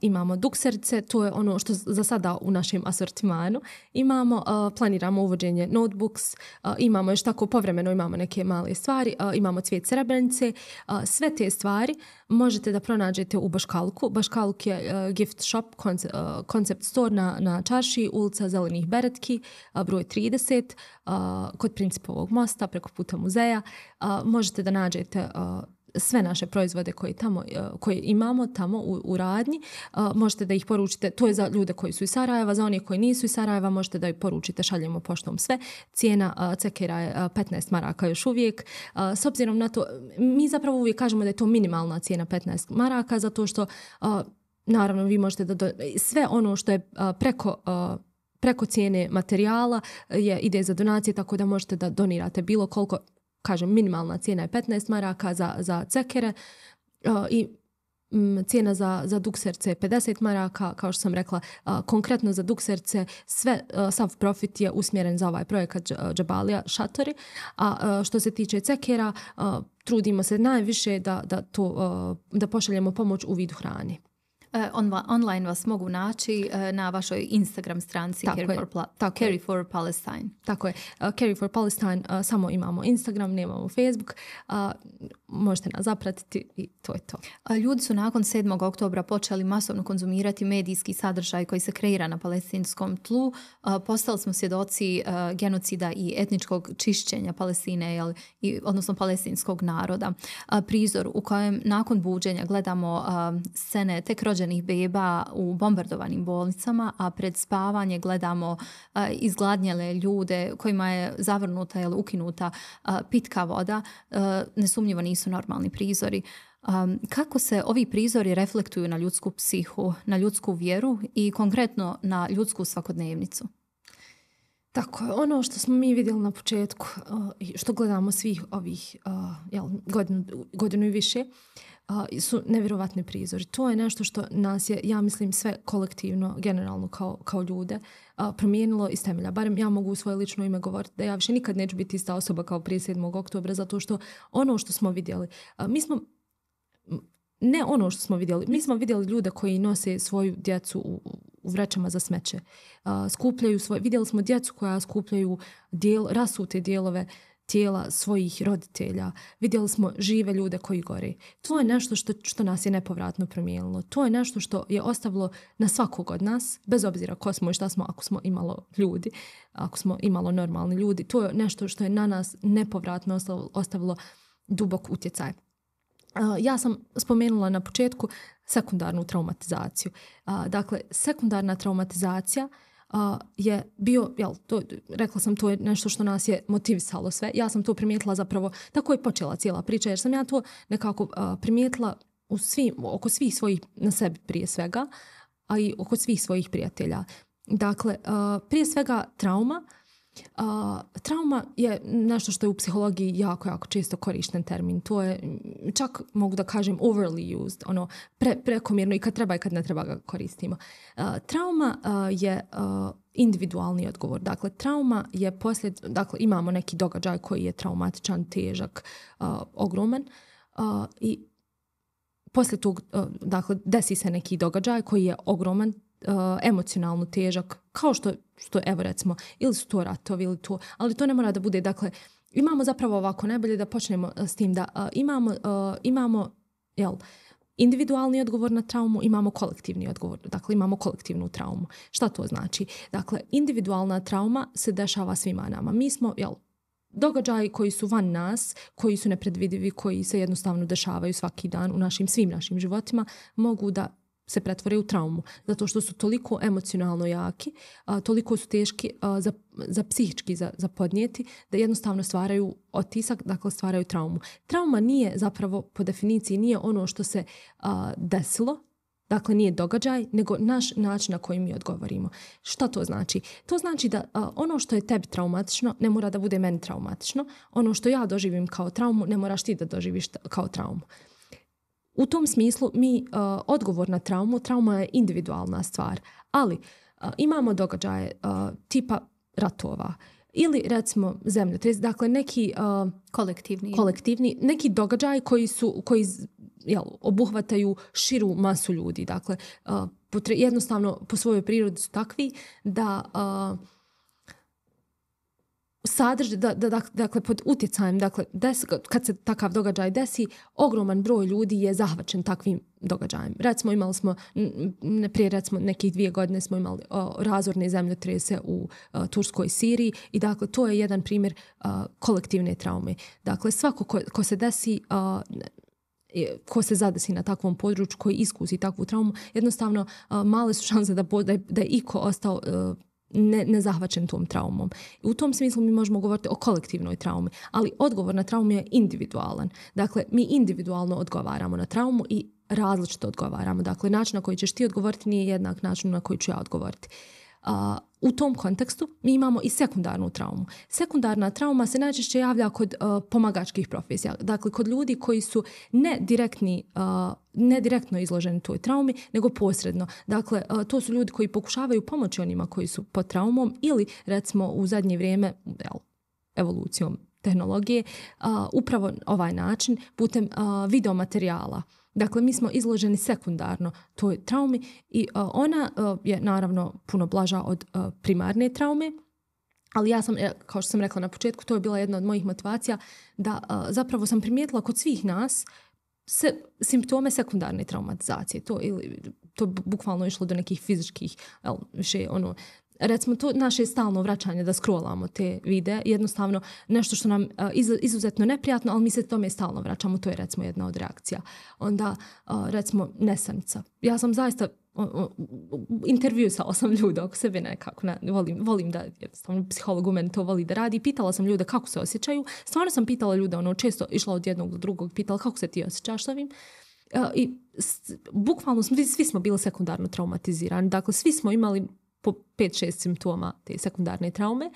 imamo dukserice, to je ono što za sada u našem asortimanu. Planiramo uvođenje notebooks, imamo još tako povremeno, imamo neke male stvari, imamo cvijet srebrenice. Sve te stvari možete da pronađete u Baškalku. Baškaluk je gift shop, concept store na Čarši, ulica Zelenih Beretki, broj 30, kod Principovog mosta, preko puta muzeja. Možete da nađete sve naše proizvode koje imamo tamo u radnji. Možete da ih poručite, to je za ljude koji su iz Sarajeva, za one koji nisu iz Sarajeva možete da ih poručite, šaljemo poštom sve. Cijena cekera je 15 maraka još uvijek. S obzirom na to, mi zapravo uvijek kažemo da je to minimalna cijena 15 maraka, zato što naravno vi možete sve ono što je preko cijene materijala ide za donacije, tako da možete da donirate bilo koliko. Kažem, minimalna cijena je 15 maraka za cekere i cijena za dukserce je 50 maraka, kao što sam rekla, konkretno za dukserce sav profit je usmjeren za ovaj projekat Džabalija Šatori, a što se tiče cekera, trudimo se najviše da pošaljemo pomoć u vidu hrane. Online vas mogu naći na vašoj Instagram stranci Carry for Palestine. Tako je. Carry for Palestine samo imamo Instagram, nemamo Facebook. Možete nas zapratiti i to je to. Ljudi su nakon 7. oktobra počeli masovno konzumirati medijski sadržaj koji se kreira na palestinskom tlu. Postali smo svjedoci genocida i etničkog čišćenja Palestine, odnosno palestinskog naroda. Prizor u kojem nakon buđenja gledamo scene tek rođenih beba u bombardovanim bolnicama, a pred spavanje gledamo izgladnjele ljude kojima je zavrnuta ili ukinuta pitka voda, nesumnjivo nisu normalni prizori. Kako se ovi prizori reflektuju na ljudsku psihu, na ljudsku vjeru i konkretno na ljudsku svakodnevnicu? Tako je, ono što smo mi vidjeli na početku, što gledamo svih ovih godinu i više, su nevjerovatni prizori. To je nešto što nas je, ja mislim, sve kolektivno, generalno kao ljude promijenilo iz temelja. Barem ja mogu u svoje lično ime govoriti da ja više nikad neću biti ista osoba kao prije 7. oktobra, zato što ono što smo vidjeli, mi smo vidjeli ljude koji nose svoju djecu u vrećama za smeće. Vidjeli smo djecu koja skupljaju rasute dijelove tijela svojih roditelja, vidjeli smo žive ljude koji gore. To je nešto što nas je nepovratno promijenilo. To je nešto što je ostavilo na svakog od nas, bez obzira ko smo i šta smo, ako smo imalo ljudi, ako smo imalo normalni ljudi. To je nešto što je na nas nepovratno ostavilo dubok utjecaj. Ja sam spomenula na početku sekundarnu traumatizaciju. Dakle, sekundarna traumatizacija je bio, rekla sam, to je nešto što nas je motivisalo sve. Ja sam to primijetila zapravo, tako je počela cijela priča, jer sam ja to nekako primijetila oko svih svojih, na sebi prije svega, a i oko svih svojih prijatelja. Dakle, prije svega trauma. Trauma je nešto što je u psihologiji jako, jako često korišten termin. To je, čak mogu da kažem, overly used, prekomjerno i kad treba i kad ne treba ga koristimo. Trauma je individualni odgovor. Dakle, trauma je dakle, imamo neki događaj koji je traumatičan, težak, ogroman i poslije tog, dakle, desi se neki događaj koji je ogroman, emocionalno težak, kao što evo recimo, ili su to ratovi, ili to, ali to ne mora da bude, dakle, imamo zapravo ovako, najbolje da počnemo s tim da imamo individualni odgovor na traumu, imamo kolektivni odgovor, dakle imamo kolektivnu traumu. Šta to znači? Dakle, individualna trauma se dešava svima nama. Mi smo, događaji koji su van nas, koji su nepredvidivi, koji se jednostavno dešavaju svaki dan u svim našim životima, mogu da se pretvore u traumu, zato što su toliko emocionalno jaki, toliko su teški za psihički za podnijeti, da jednostavno stvaraju otisak, dakle stvaraju traumu. Trauma nije zapravo, po definiciji, nije ono što se desilo, dakle nije događaj, nego naš način na koji mi odgovorimo. Šta to znači? To znači da ono što je tebi traumatično ne mora da bude meni traumatično. Ono što ja doživim kao traumu ne moraš ti da doživiš kao traumu. U tom smislu mi odgovor na trauma je individualna stvar, ali imamo događaje tipa ratova ili recimo zemljotres, dakle neki kolektivni, neki događaji koji obuhvataju širu masu ljudi. Dakle, jednostavno po svojoj prirodi su takvi da dakle, pod utjecajem, dakle, kad se takav događaj desi, ogroman broj ljudi je zahvaćen takvim događajem. Recimo, imali smo, prije recimo nekih 2 godine smo imali razorne zemljotrese u Turskoj, Siriji i dakle, to je jedan primjer kolektivne traume. Dakle, svako ko se desi, ko se zadesi na takvom području, koji iskusi takvu traumu, jednostavno male su šanse da je iko ostao nezahvaćen tom traumom. U tom smislu mi možemo govoriti o kolektivnoj traumi, ali odgovor na traumu je individualan. Dakle, mi individualno odgovaramo na traumu i različito odgovaramo. Dakle, način na koji ćeš ti odgovoriti nije jednak način na koji ću ja odgovoriti. U tom kontekstu mi imamo i sekundarnu traumu. Sekundarna trauma se najčešće javlja kod pomagačkih profesija. Dakle, kod ljudi koji su ne direktno izloženi toj traumi, nego posredno. Dakle, to su ljudi koji pokušavaju pomoći onima koji su pod traumom ili, recimo, u zadnje vrijeme, evolucijom tehnologije, upravo ovaj način, putem videomaterijala. Dakle, mi smo izloženi sekundarno toj traumi i ona je naravno puno blaža od primarne traume, ali ja sam, kao što sam rekla na početku, to je bila jedna od mojih motivacija da zapravo sam primijetila kod svih nas simptome sekundarne traumatizacije. To bukvalno išlo do nekih fizičkih, više recimo to naše stalno vraćanje da scrollamo te videe, jednostavno nešto što nam izuzetno neprijatno, ali mi se tome stalno vraćamo, to je recimo jedna od reakcija. Onda recimo nesanica. Ja sam zaista intervjuisala sam ljude oko sebe nekako, volim da jednostavno psiholog u meni to voli da radi, pitala sam ljude kako se osjećaju, stvarno sam pitala ljude, često išla od jednog do drugog, pitala kako se ti osjećaš s ovim. I bukvalno svi smo bili sekundarno traumatizirani, dakle svi smo imali po 5-6 simptoma te sekundarne traume.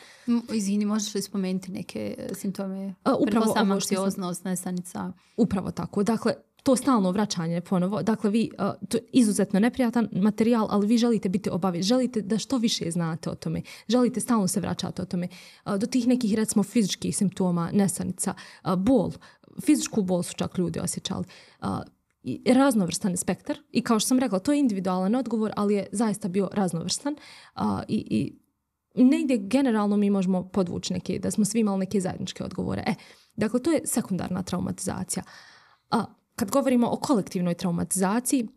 Izvini, možeš li spomenuti neke simptome? Upravo sama anksioznost, nesanica. Upravo tako. Dakle, to stalno vraćanje ponovo. Dakle, vi, to je izuzetno neprijatan materijal, ali vi želite biti obavezni. Želite da što više znate o tome. Želite stalno se vraćati o tome. Do tih nekih, recimo, fizičkih simptoma, nesanica, bol. Fizičku bol su čak ljudi osjećali. Raznovrstan spektar i kao što sam rekla, to je individualan odgovor, ali je zaista bio raznovrstan i negdje generalno mi možemo podvući neke, da smo svi imali neke zajedničke odgovore. Dakle, to je sekundarna traumatizacija. Kad govorimo o kolektivnoj traumatizaciji,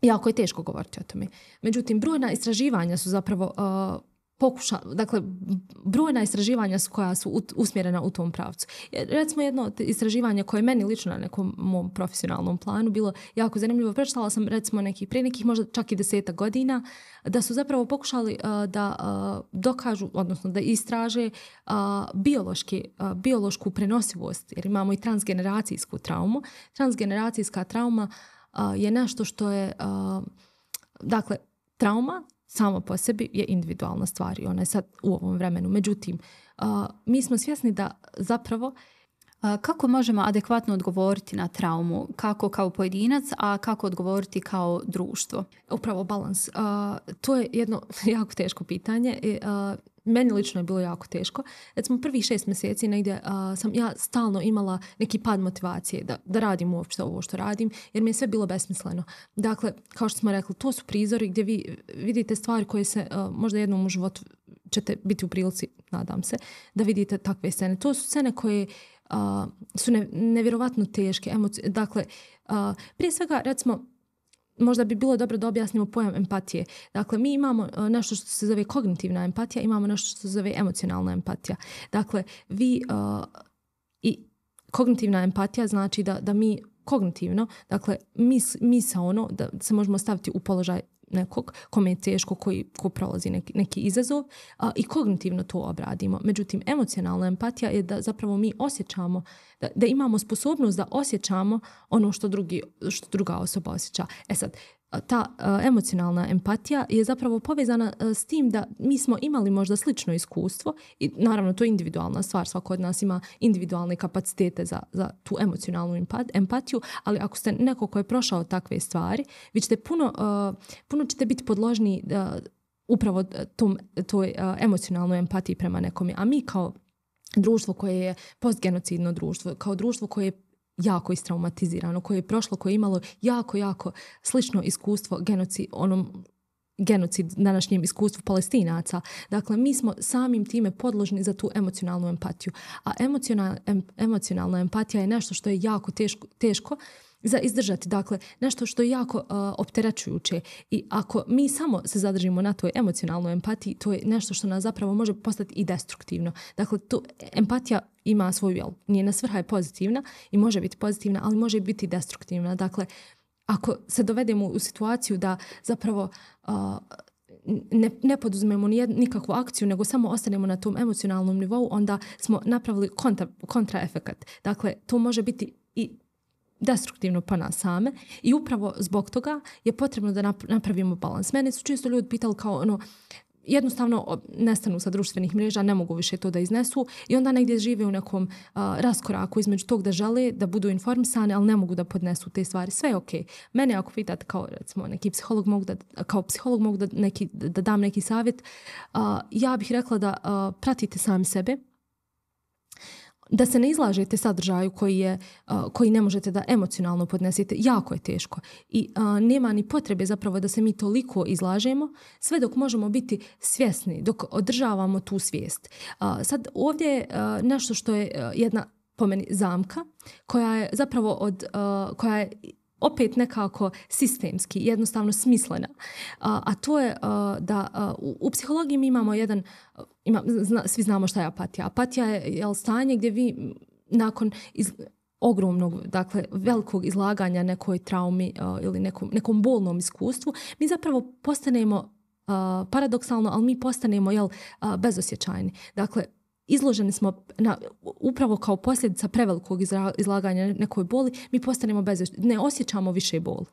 jako je teško govoriti o tome. Međutim, brojna istraživanja su zapravo brojna istraživanja koja su usmjerena u tom pravcu. Recimo jedno istraživanje koje je meni lično na nekom mom profesionalnom planu bilo jako zanimljivo. Prečitala sam recimo prije nekih možda čak i 10 godina da su zapravo pokušali da dokažu, odnosno da istraže biološku prenosivost, jer imamo i transgeneracijsku traumu. Transgeneracijska trauma je nešto što je, dakle, trauma samo po sebi je individualna stvar i ona je sad u ovom vremenu. Međutim, mi smo svjesni da zapravo... Kako možemo adekvatno odgovoriti na traumu? Kako kao pojedinac, a kako odgovoriti kao društvo? Upravo balans. To je jedno jako teško pitanje. Meni lično je bilo jako teško. Recimo prvih 6 mjeseci negdje sam ja stalno imala neki pad motivacije da radim uopšte ovo što radim, jer mi je sve bilo besmisleno. Dakle, kao što smo rekli, to su prizori gdje vi vidite stvari koje se možda jednom u životu ćete biti u prilici, nadam se, da vidite takve scene. To su scene koje su nevjerovatno teške. Dakle, prije svega, recimo, možda bi bilo dobro da objasnimo pojam empatije. Dakle, mi imamo nešto što se zove kognitivna empatija, imamo nešto što se zove emocionalna empatija. Dakle, i kognitivna empatija znači da mi kognitivno, dakle, misaono, da se možemo staviti u položaj nekog kome je teško, ko prolazi neki izazov i kognitivno to obradimo. Međutim, emocionalna empatija je da zapravo mi osjećamo, da imamo sposobnost da osjećamo ono što druga osoba osjeća. Sad, ta emocionalna empatija je zapravo povezana s tim da mi smo imali možda slično iskustvo i naravno to je individualna stvar, svako od nas ima individualne kapacitete za tu emocionalnu empatiju, ali ako ste neko ko je prošao takve stvari, vi ćete puno ćete biti podložni upravo toj emocionalnoj empatiji prema nekome. A mi kao društvo koje je postgenocidno društvo, kao društvo koje je jako istraumatizirano, koje je prošlo, koje je imalo jako slično iskustvo genocid današnjem iskustvu Palestinaca. Dakle, mi smo samim time podložni za tu emocionalnu empatiju. A emocionalna empatija je nešto što je jako teško za izdržati. Dakle, nešto što je jako opterećujuće. I ako mi samo se zadržimo na toj emocionalnoj empatiji, to je nešto što nas zapravo može postati i destruktivno. Dakle, empatija ima svoju, njena svrha je pozitivna i može biti pozitivna, ali može biti destruktivna. Dakle, ako se dovedemo u situaciju da zapravo ne poduzmemo nikakvu akciju, nego samo ostanemo na tom emocionalnom nivou, onda smo napravili kontraefekat. Dakle, to može biti i destruktivno po nas same i upravo zbog toga je potrebno da napravimo balans. Mene su često ljudi pitali kao jednostavno nestanu sa društvenih mreža, ne mogu više to da iznesu i onda negdje žive u nekom raskoraku između tog da žele, da budu informisane, ali ne mogu da podnesu te stvari. Sve je okej. Mene ako pitate kao recimo neki psiholog mogu da dam neki savjet, ja bih rekla da pratite sami sebe, da se ne izlažete sadržaju koji ne možete da emocionalno podnesete. Jako je teško. I nema ni potrebe zapravo da se mi toliko izlažemo, sve dok možemo biti svjesni, dok održavamo tu svijest. Sad ovdje je nešto što je jedna po meni zamka, koja je zapravo koja je opet nekako sistemski, jednostavno smislena. A to je da u psihologiji mi imamo svi znamo šta je apatija. Apatija je stanje gdje vi nakon ogromnog, dakle velikog izlaganja nekoj traumi ili nekom bolnom iskustvu, mi zapravo postanemo paradoksalno, ali mi postanemo bezosjećajni. Dakle, izloženi smo upravo kao posljedica prevelikog izlaganja nekoj boli, mi postanemo ne osjećamo više bol.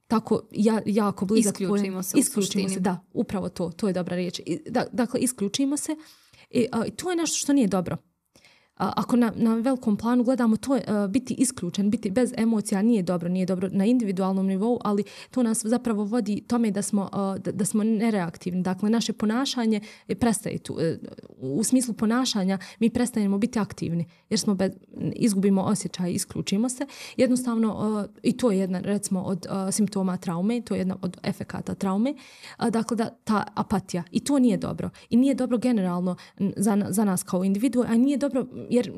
Tako jako blizak. Isključimo se. Da, upravo to je dobra riječ. Dakle, isključimo se i to je nešto što nije dobro. ako na velikom planu gledamo, to je biti isključen, biti bez emocija nije dobro na individualnom nivou, ali to nas zapravo vodi tome da smo nereaktivni. Dakle, naše ponašanje prestaje tu. U smislu ponašanja mi prestajemo biti aktivni jer izgubimo osjećaj, isključimo se. Jednostavno, i to je jedna, recimo, od simptoma traume, to je jedna od efekata traume. Dakle, ta apatija. I to nije dobro. I nije dobro generalno za nas kao individu, a nije dobro jer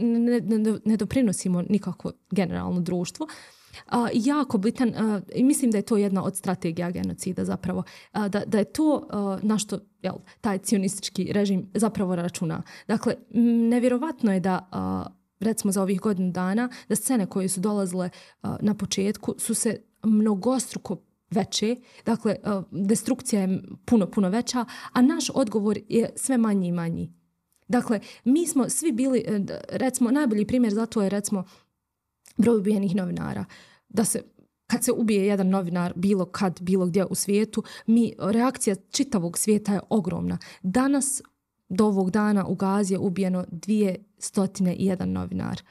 ne doprinosimo nikako generalno društvu. Jako bitan, i mislim da je to jedna od strategija genocida zapravo, da je to na što taj cionistički režim zapravo računa. Dakle, nevjerovatno je da recimo za ovih godinu dana, da scene koje su dolazile na početku su se mnogostruko veće, dakle destrukcija je puno veća, a naš odgovor je sve manji i manji. Dakle, mi smo svi bili, recimo, najbolji primjer za to je, recimo, broj ubijenih novinara. Kad se ubije jedan novinar bilo gdje u svijetu, reakcija čitavog svijeta je ogromna. Danas, do ovog dana, u Gazi je ubijeno 201 novinar.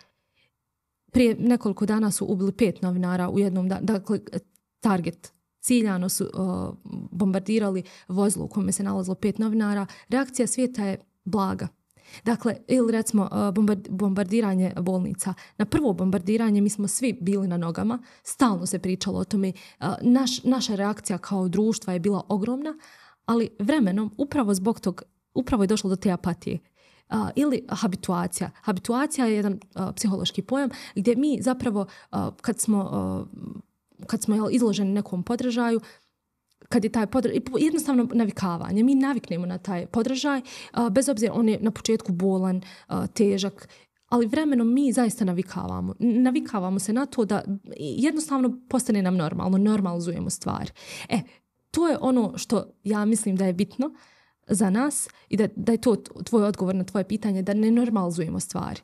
Prije nekoliko dana su ubili 5 novinara u jednom danu. Dakle, target. Ciljano su bombardirali vozilo u kome se nalazilo 5 novinara. Reakcija svijeta je blaga. Dakle, ili recimo bombardiranje bolnica. Na prvo bombardiranje mi smo svi bili na nogama, stalno se pričalo o tome. Naša reakcija kao društva je bila ogromna, ali vremenom, upravo zbog tog, upravo je došlo do te apatije. Ili habituacija. Habituacija je jedan psihološki pojam gdje mi zapravo kad smo izloženi nekom podražaju, kad je taj jednostavno navikavanje. Mi naviknemo na taj podražaj, bez obzira on je na početku bolan, težak, ali vremenom mi zaista navikavamo. Navikavamo se na to da jednostavno postane nam normalno, normalizujemo stvari. To je ono što ja mislim da je bitno za nas i da je to tvoj odgovor na tvoje pitanje, da ne normalizujemo stvari.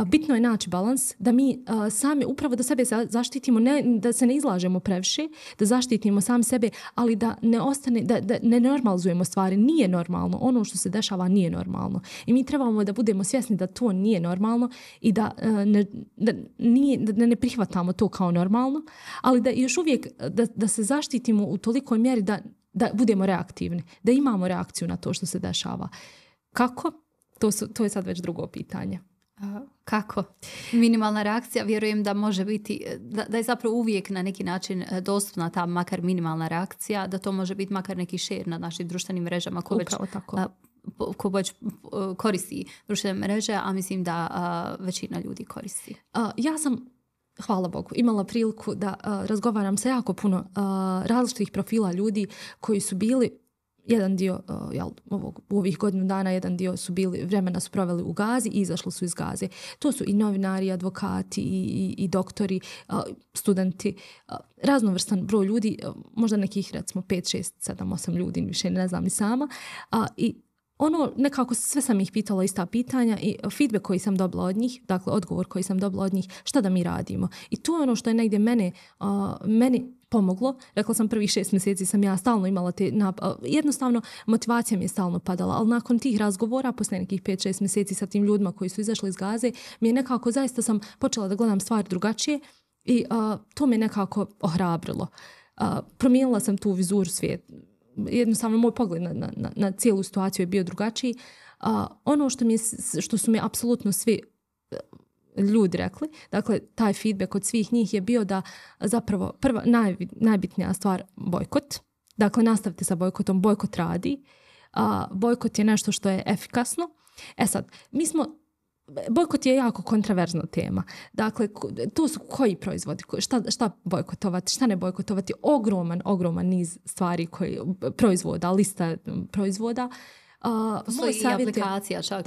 Bitno je naći balans, da mi sami upravo da sebe zaštitimo, da se ne izlažemo previše, da zaštitimo sami sebe, ali da ne ostane, da ne normalizujemo stvari. Nije normalno. Ono što se dešava nije normalno. I mi trebamo da budemo svjesni da to nije normalno i da ne prihvatamo to kao normalno, ali da još uvijek da se zaštitimo u tolikoj mjeri da budemo reaktivni, da imamo reakciju na to što se dešava. Kako? To je sad već drugo pitanje. Kako? Minimalna reakcija, vjerujem da može biti, da je zapravo uvijek na neki način dostupna ta makar minimalna reakcija, da to može biti makar neki share na našim društvenim mrežama ko već koristi društvene mreže, a mislim da većina ljudi koristi. Ja sam, hvala Bogu, imala priliku da razgovaram sa jako puno različitih profila ljudi koji su bili jedan dio u ovih godinu dana, jedan dio vremena su proveli u Gazi i izašli su iz Gaze. To su i novinari, i advokati, i doktori, studenti, raznovrstan broj ljudi, možda nekih recimo 5, 6, 7, 8 ljudi, više ne znam ni sama. I nekako sve sam ih pitala ista pitanja i feedback koji sam dobila od njih, dakle odgovor koji sam dobila od njih, šta da mi radimo. I to je ono što je negdje meni pomoglo. Rekla sam, prvih 6 mjeseci sam ja stalno imala jednostavno motivacija mi je stalno padala, ali nakon tih razgovora, poslije nekih 5-6 mjeseci sa tim ljudima koji su izašli iz Gaze, mi je nekako zaista sam počela da gledam stvari drugačije i to me nekako ohrabrilo. Promijenila sam tu vizuru svijeta. Jednostavno moj pogled na cijelu situaciju je bio drugačiji. Ono što su mi apsolutno svi ljudi rekli, dakle taj feedback od svih njih je bio da zapravo prva najbitnija stvar bojkot. Dakle, nastavite sa bojkotom, bojkot radi. Bojkot je nešto što je efikasno. Sad, bojkot je jako kontraverzna tema. Dakle, to su koji proizvodi, šta bojkotovati, šta ne bojkotovati, ogroman niz stvari proizvoda, lista proizvoda. Postoji i aplikacija čak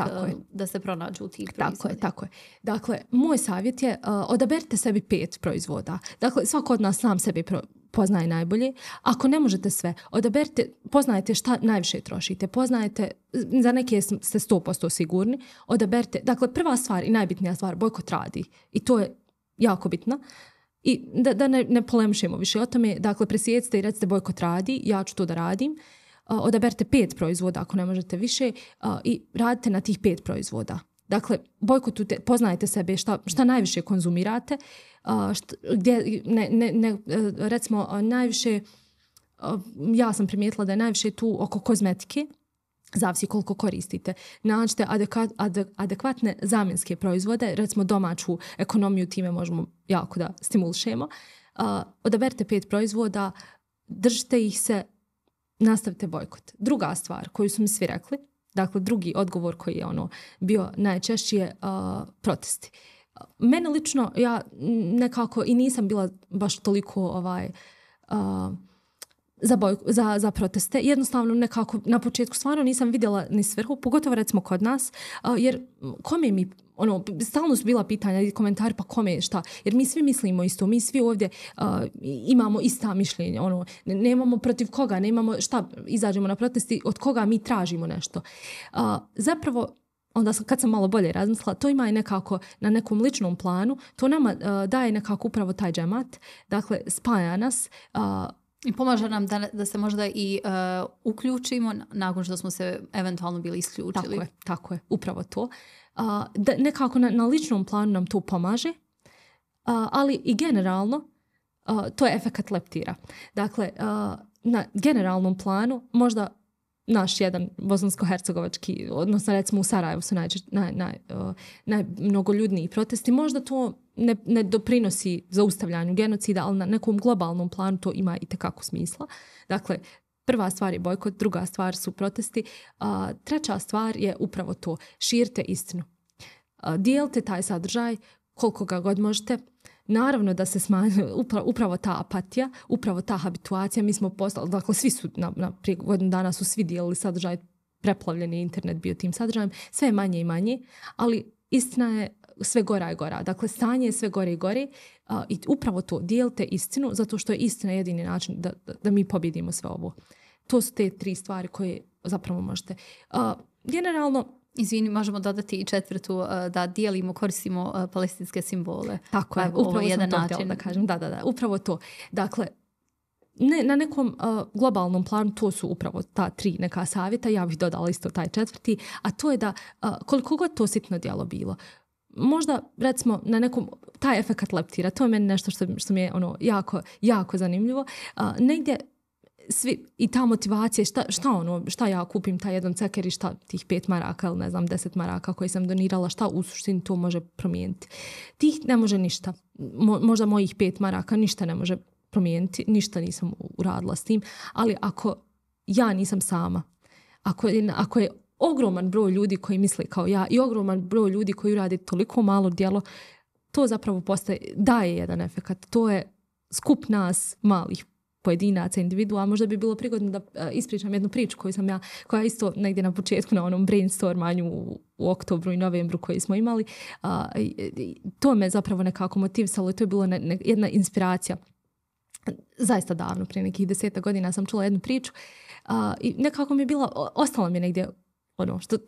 da se pronađu tih proizvoda. Tako je. Dakle, moj savjet je odaberite sebi 5 proizvoda. Dakle, svako od nas sam sebi poznaje najbolje. Ako ne možete sve, poznajete šta najviše trošite, poznajete, za neke ste 100% sigurni, odaberite. Dakle, prva stvar i najbitnija stvar, bojkot radi. I to je jako bitno. I da ne polemišemo više o tome, dakle, presjecite i recite bojkot radi, ja ću to da radim. Odaberite 5 proizvoda ako ne možete više i radite na tih 5 proizvoda. Dakle, bojkotujte, poznajte sebe šta najviše konzumirate, gdje recimo najviše, ja sam primijetila da je najviše tu oko kozmetike, zavisi koliko koristite. Nađite adekvatne zamjenske proizvode, recimo domaću ekonomiju, time možemo jako da stimulišemo. Odaberite 5 proizvoda, držite ih se, nastavite bojkot. Druga stvar koju su mi svi rekli, dakle drugi odgovor koji je bio najčešći je protesti. Mene lično, ja nekako i nisam bila baš toliko za proteste. Jednostavno nekako na početku stvarno nisam vidjela ni svrhu, pogotovo recimo kod nas, jer kome mi, stalno su bila pitanja i komentari, pa kome šta, jer mi svi mislimo isto, mi svi ovdje imamo ista mišljenja, nemamo protiv koga, nemamo šta, izađemo na protesti, od koga mi tražimo nešto. Zapravo, onda kad sam malo bolje razmislila, to ima i nekako na nekom ličnom planu, to nama daje nekako upravo taj džemat, dakle spaja nas, i pomaže nam da se možda i uključimo nakon što smo se eventualno bili isključili. Tako je, upravo to. Da nekako na ličnom planu nam to pomaže, ali i generalno to je efekat leptira. Dakle, na generalnom planu možda naš jedan bosansko-hercegovački, odnosno recimo u Sarajevu su najmnogoljudniji protesti, možda to ne doprinosi zaustavljanju genocida, ali na nekom globalnom planu to ima itekako smisla. Dakle, prva stvar je bojkot, druga stvar su protesti, treća stvar je upravo to, širite istinu. Dijelite taj sadržaj koliko ga god možete. Naravno da se smanjuje upravo ta apatija, upravo ta habituacija. Mi smo postali, dakle svi su prije godinu dana su svi dijelili sadržaj, preplavljeni internet bio tim sadržajem, sve je manje i manje, ali istina je sve gora i gora. Dakle, stanje je sve gore i gore i upravo to, dijelite istinu, zato što je istina jedini način da mi pobjedimo sve ovo. To su te 3 stvari koje zapravo možete. Generalno, izvini, možemo dodati i 4. Da dijelimo, koristimo palestinske simbole. Tako je, upravo sam to htjela da kažem. Da, upravo to. Dakle, na nekom globalnom planu to su upravo ta 3 neka savjeta, ja bih dodala isto taj 4. A to je da koliko god to sitno djelo bilo, možda recimo na nekom, taj efekat leptira, to je meni nešto što mi je jako, jako zanimljivo. Negdje svi, i ta motivacija, šta ja kupim taj jedan ceker i šta tih 5 maraka ili 10 maraka koje sam donirala, šta u suštini to može promijeniti. Tih ne može ništa. Možda mojih 5 maraka ništa ne može promijeniti, ništa nisam uradila s tim, ali ako ja nisam sama, ako je ogroman broj ljudi koji misle kao ja i ogroman broj ljudi koji rade toliko malo djelo, to zapravo daje jedan efekat. To je skup nas malih pojedinaca, individua. Možda bi bilo prigodno da ispričam jednu priču koja isto negdje na početku na onom brainstormanju u oktobru i novembru koji smo imali. To me zapravo nekako motivisalo i to je bilo jedna inspiracija. Zaista davno, prije nekih 10 godina sam čula jednu priču i nekako mi je ostala mi je negdje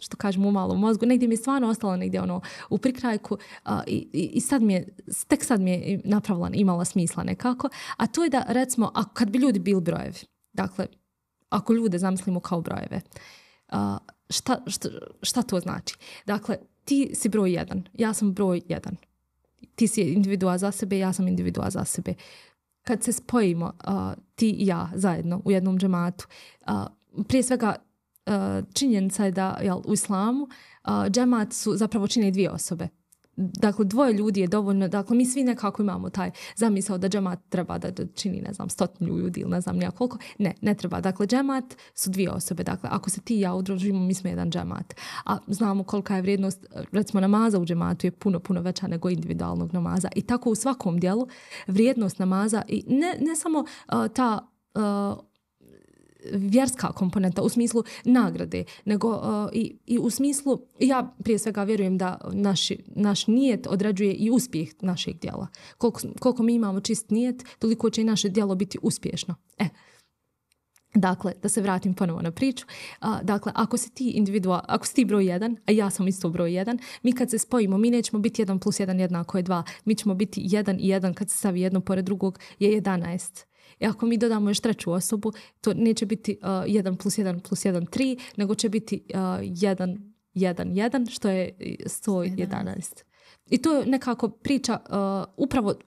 što kažemo u malom mozgu, negdje mi je stvarno ostalo negdje u prikrajku i tek sad mi je napravila, imala smisla nekako, a to je da recimo, kad bi ljudi bili brojevi, dakle, ako ljude zamislimo kao brojeve, šta to znači? Dakle, ti si broj 1, ja sam broj 1, ti si individua za sebe, ja sam individua za sebe. Kad se spojimo, ti i ja zajedno u jednom džematu, prije svega činjenica je da u islamu džemat su zapravo čine 2 osobe. Dakle, 2 ljudi je dovoljno. Dakle, mi svi nekako imamo taj zamisao da džemat treba da čini, 100 ljudi ili koliko. Ne treba. Dakle, džemat su 2 osobe. Dakle, ako se ti i ja udružimo, mi smo jedan džemat. A znamo kolika je vrijednost, recimo, namaza u džematu je puno, puno veća nego individualnog namaza. I tako u svakom dijelu vrijednost namaza i ne samo ta vjerska komponenta u smislu nagrade, nego i u smislu, ja prije svega vjerujem da naš nijet određuje i uspjeh našeg djela. Koliko mi imamo čist nijet, toliko će i naše djelo biti uspješno. Dakle, da se vratim ponovo na priču. Dakle, ako si ti broj 1, a ja sam isto broj 1, mi kad se spojimo, mi nećemo biti 1 plus 1 jednako je 2. Mi ćemo biti 1 i 1 kad se stavi jedno pored drugog je 11. I ako mi dodamo još 3. osobu, to neće biti 1 plus 1 plus 1, 3, nego će biti 1 1,1, što je 111. I to je nekako priča,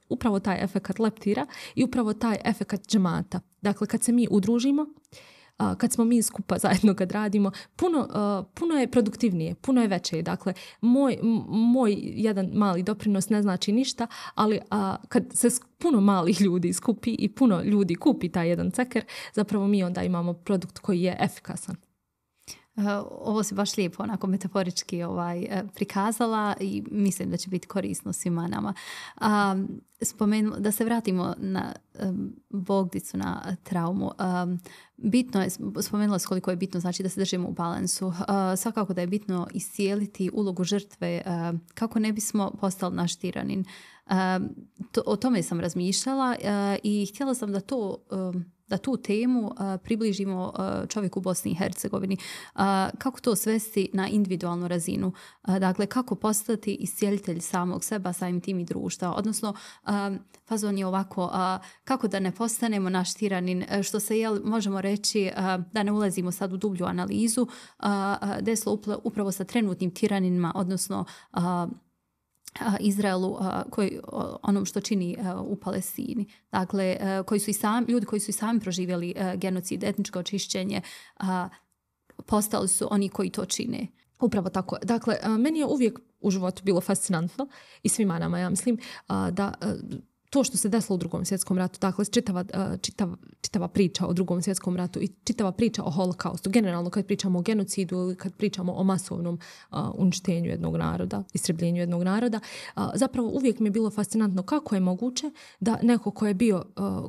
upravo taj efekat leptira i upravo taj efekat džemata. Dakle, kad se mi udružimo, kad smo mi skupa zajedno kad radimo, puno je produktivnije, puno je veće. Dakle, moj jedan mali doprinos ne znači ništa, ali kad se puno malih ljudi skupi i puno ljudi kupi taj jedan ceker, zapravo mi onda imamo produkt koji je efikasan. Ovo si baš lijepo onako metaforički prikazala i mislim da će biti korisno svima nama. Da se vratimo na Bogdicu, na traumu. Bitno je, spomenula se koliko je bitno znači da se držimo u balansu. Svakako da je bitno iscijeliti ulogu žrtve kako ne bismo postali naš tiranin. O tome sam razmišljala i htjela sam da tu temu približimo čovjeku u Bosni i Hercegovini. Kako to svesti na individualnu razinu? Dakle, kako postati iscijelitelj samog seba, samim tim i društva? Odnosno, fazon je ovako, kako da ne postanemo naš tiranin, što se možemo reći, da ne ulazimo sad u dublju analizu, desilo upravo sa trenutnim tiraninima, odnosno Izraelu, onom što čini u Palestini. Dakle, ljudi koji su i sami proživjeli genocid, etničko očišćenje, postali su oni koji to čine. Upravo tako. Dakle, meni je uvijek u životu bilo fascinantno i svima nama, ja mislim, da to što se desilo u Drugom svjetskom ratu, dakle čitava priča o Drugom svjetskom ratu i čitava priča o holokaustu, generalno kad pričamo o genocidu ili kad pričamo o masovnom uništenju jednog naroda, istrebljenju jednog naroda, zapravo uvijek mi je bilo fascinantno kako je moguće da neko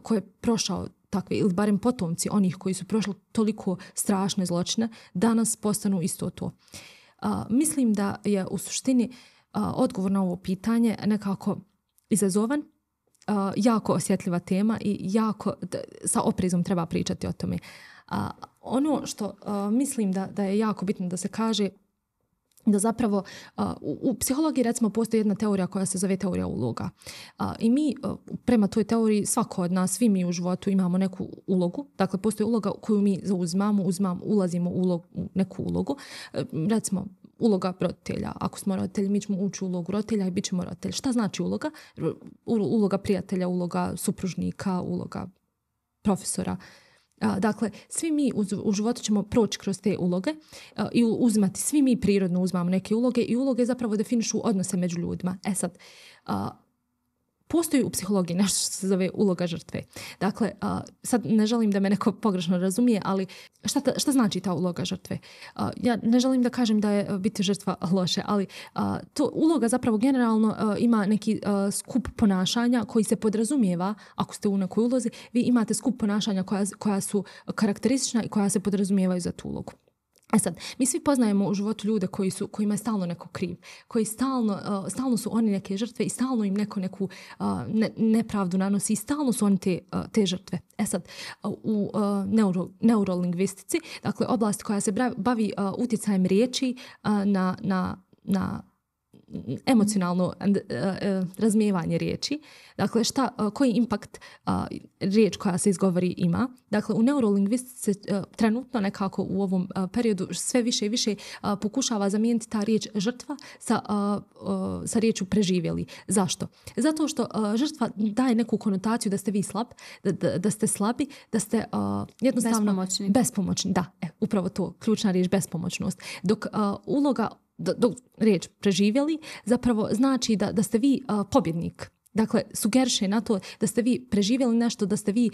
ko je prošao takve, ili barem potomci onih koji su prošli toliko strašne zločine, danas postanu isto to. Mislim da je u suštini odgovor na ovo pitanje nekako izazovan, jako osjetljiva tema i jako sa oprezom treba pričati o tome. Ono što mislim da je jako bitno da se kaže, da zapravo u psihologiji recimo postoji jedna teorija koja se zove teorija uloga. I mi prema toj teoriji, svako od nas, svi mi u životu imamo neku ulogu. Dakle, postoji uloga koju mi ulazimo u neku ulogu. Recimo, uloga roditelja. Ako smo roditelji, mi ćemo ući u ulogu roditelja i bit ćemo roditelji. Šta znači uloga? Uloga prijatelja, uloga supružnika, uloga profesora. Dakle, svi mi u životu ćemo proći kroz te uloge i uzimati, svi mi prirodno uzmamo neke uloge i uloge zapravo definišu odnose među ljudima. Sad, postoji u psihologiji nešto što se zove uloga žrtve. Dakle, sad ne želim da me neko pogrešno razumije, ali šta znači ta uloga žrtve? Ja ne želim da kažem da je biti žrtva loše, ali to uloga zapravo generalno ima neki skup ponašanja koji se podrazumijeva, ako ste u nekoj ulozi, vi imate skup ponašanja koja su karakteristična i koja se podrazumijevaju za tu ulogu. Sad, mi svi poznajemo u životu ljude kojima je stalno neko kriv, koji stalno su oni neke žrtve i stalno im neku nepravdu nanosi i stalno su oni te žrtve. Sad, u neurolingvistici, dakle oblasti koja se bavi utjecajem riječi na emocionalno razumijevanje riječi. Dakle, koji impakt riječ koja se izgovori ima. Dakle, u neurolingvistici trenutno nekako u ovom periodu sve više i više pokušava zamijeniti ta riječ žrtva sa riječu preživjeli. Zašto? Zato što žrtva daje neku konotaciju da ste vi slab, da ste slabi, da ste jednostavno bespomoćni. Da, upravo to, ključna riječ bespomoćnost. Dok uloga riječ preživjeli zapravo znači da ste vi pobjednik. Dakle, sugeriše na to da ste vi preživjeli nešto, da ste vi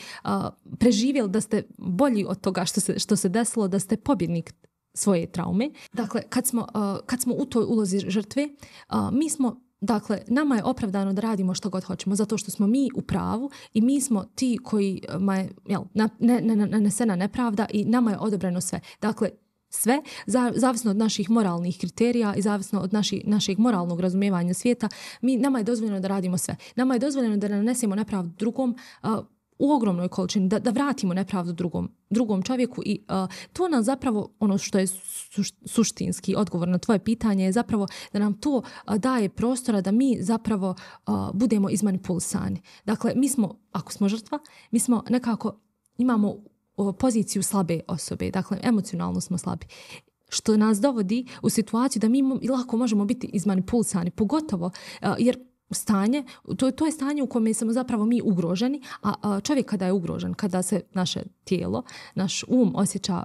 preživjeli, da ste bolji od toga što se desilo, da ste pobjednik svoje traume. Dakle, kad smo u toj ulozi žrtve, mi smo, dakle, nama je opravdano da radimo što god hoćemo, zato što smo mi u pravu i mi smo ti kojima je nanesena nepravda i nama je odobreno sve. Dakle, sve, zavisno od naših moralnih kriterija i zavisno od našeg moralnog razumijevanja svijeta, nama je dozvoljeno da radimo sve. Nama je dozvoljeno da nanesemo nepravdu drugom u ogromnoj količini, da vratimo nepravdu drugom čovjeku i to nam zapravo, ono što je suštinski odgovor na tvoje pitanje je zapravo da nam to daje prostora da mi zapravo budemo izmanipulisani. Dakle, mi smo, ako smo žrtva, mi smo nekako, imamo poziciju slabe osobe, dakle emocionalno smo slabi. što nas dovodi u situaciju da mi lako možemo biti izmanipulisani, pogotovo jer stanje, to je stanje u kojem smo zapravo mi ugroženi, a čovjek kada je ugrožen, kada se naše tijelo, naš osjeća,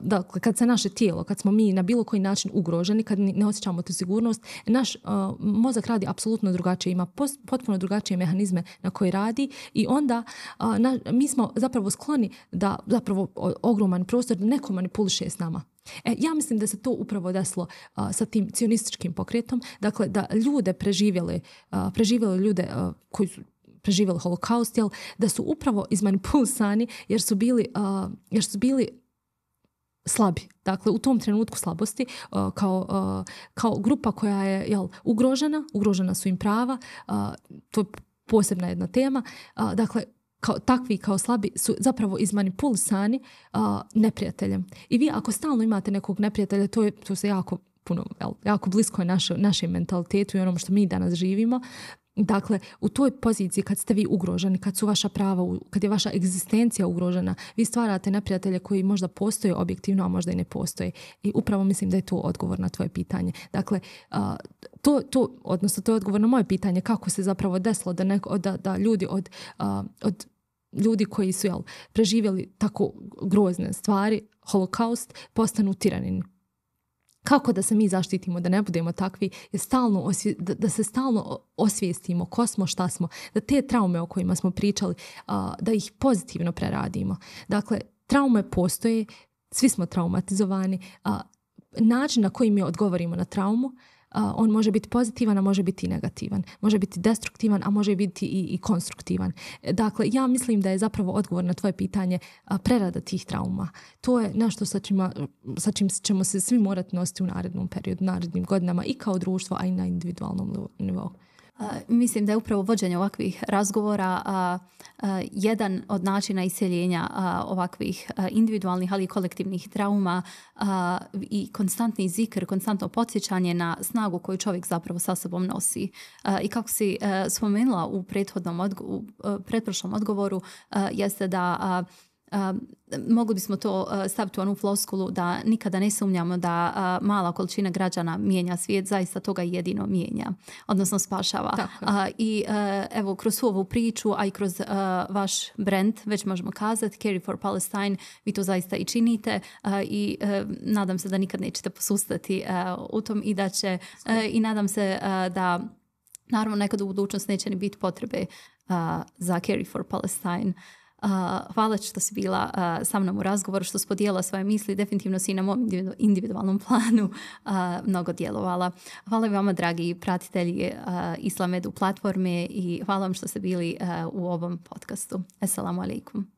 dakle, kad se naše tijelo, kad smo mi na bilo koji način ugroženi, kad ne osjećamo tu sigurnost, naš mozak radi apsolutno drugačije, ima potpuno drugačije mehanizme na koji radi i onda mi smo zapravo skloni da zapravo ogroman prostor neko manipuliše s nama. Ja mislim da se to upravo desilo sa tim cionističkim pokretom, dakle da ljude preživjeli ljude koji su preživjeli holokaust, da su upravo izmanipulisani jer su bili slabi. Dakle, u tom trenutku slabosti kao grupa koja je ugrožena su im prava, to je posebna jedna tema. Dakle, takvi kao slabi su zapravo izmanipulisani neprijateljem. I vi ako stalno imate nekog neprijatelja, to se jako blisko je našem mentalitetu i onom što mi danas živimo. Dakle, u toj poziciji kad ste vi ugroženi, kad su vaša prava, kad je vaša egzistencija ugrožena, vi stvarate neprijatelje koji možda postoje objektivno, a možda i ne postoje. I upravo mislim da je to odgovor na tvoje pitanje. Dakle, to je odgovor na moje pitanje kako se zapravo desilo da ljudi od ljudi koji su preživjeli tako grozne stvari, holokaust, postanu tiranini. Kako da se mi zaštitimo, da ne budemo takvi, je da se stalno osvijestimo ko smo, šta smo, da te traume o kojima smo pričali, da ih pozitivno preradimo. Dakle, traume postoje, svi smo traumatizovani, način na koji mi odgovorimo na traumu, on može biti pozitivan, a može biti i negativan. Može biti destruktivan, a može biti i konstruktivan. Dakle, ja mislim da je zapravo odgovor na tvoje pitanje prerada tih trauma. To je nešto sa čim ćemo se svi morati nositi u narednom periodu, narednim godinama i kao društvo, a i na individualnom nivou. Mislim da je upravo vođenje ovakvih razgovora jedan od načina iseljenja ovakvih individualnih, ali i kolektivnih trauma i konstantni zikr, konstantno podsjećanje na snagu koju čovjek zapravo sa sobom nosi. I kako si spomenula u pretprošlom odgovoru, jeste da mogli bismo to staviti u onu floskulu da nikada ne sumnjamo da mala količina građana mijenja svijet, zaista toga jedino mijenja, odnosno spašava. I evo, kroz svu ovu priču, a i kroz vaš brand, već možemo kazati, Carry for Palestine, vi to zaista i činite i nadam se da nikad nećete posustati u tom i da će, i nadam se da naravno nekad u budućnosti neće ni biti potrebe za Carry for Palestine. Hvala što si bila sa mnom u razgovoru, što si podijela svoje misli. Definitivno si na mom individualnom planu mnogo djelovala. Hvala vama, dragi pratitelji Islam Edu platforme, i hvala vam što ste bili u ovom podcastu. Assalamu alaikum.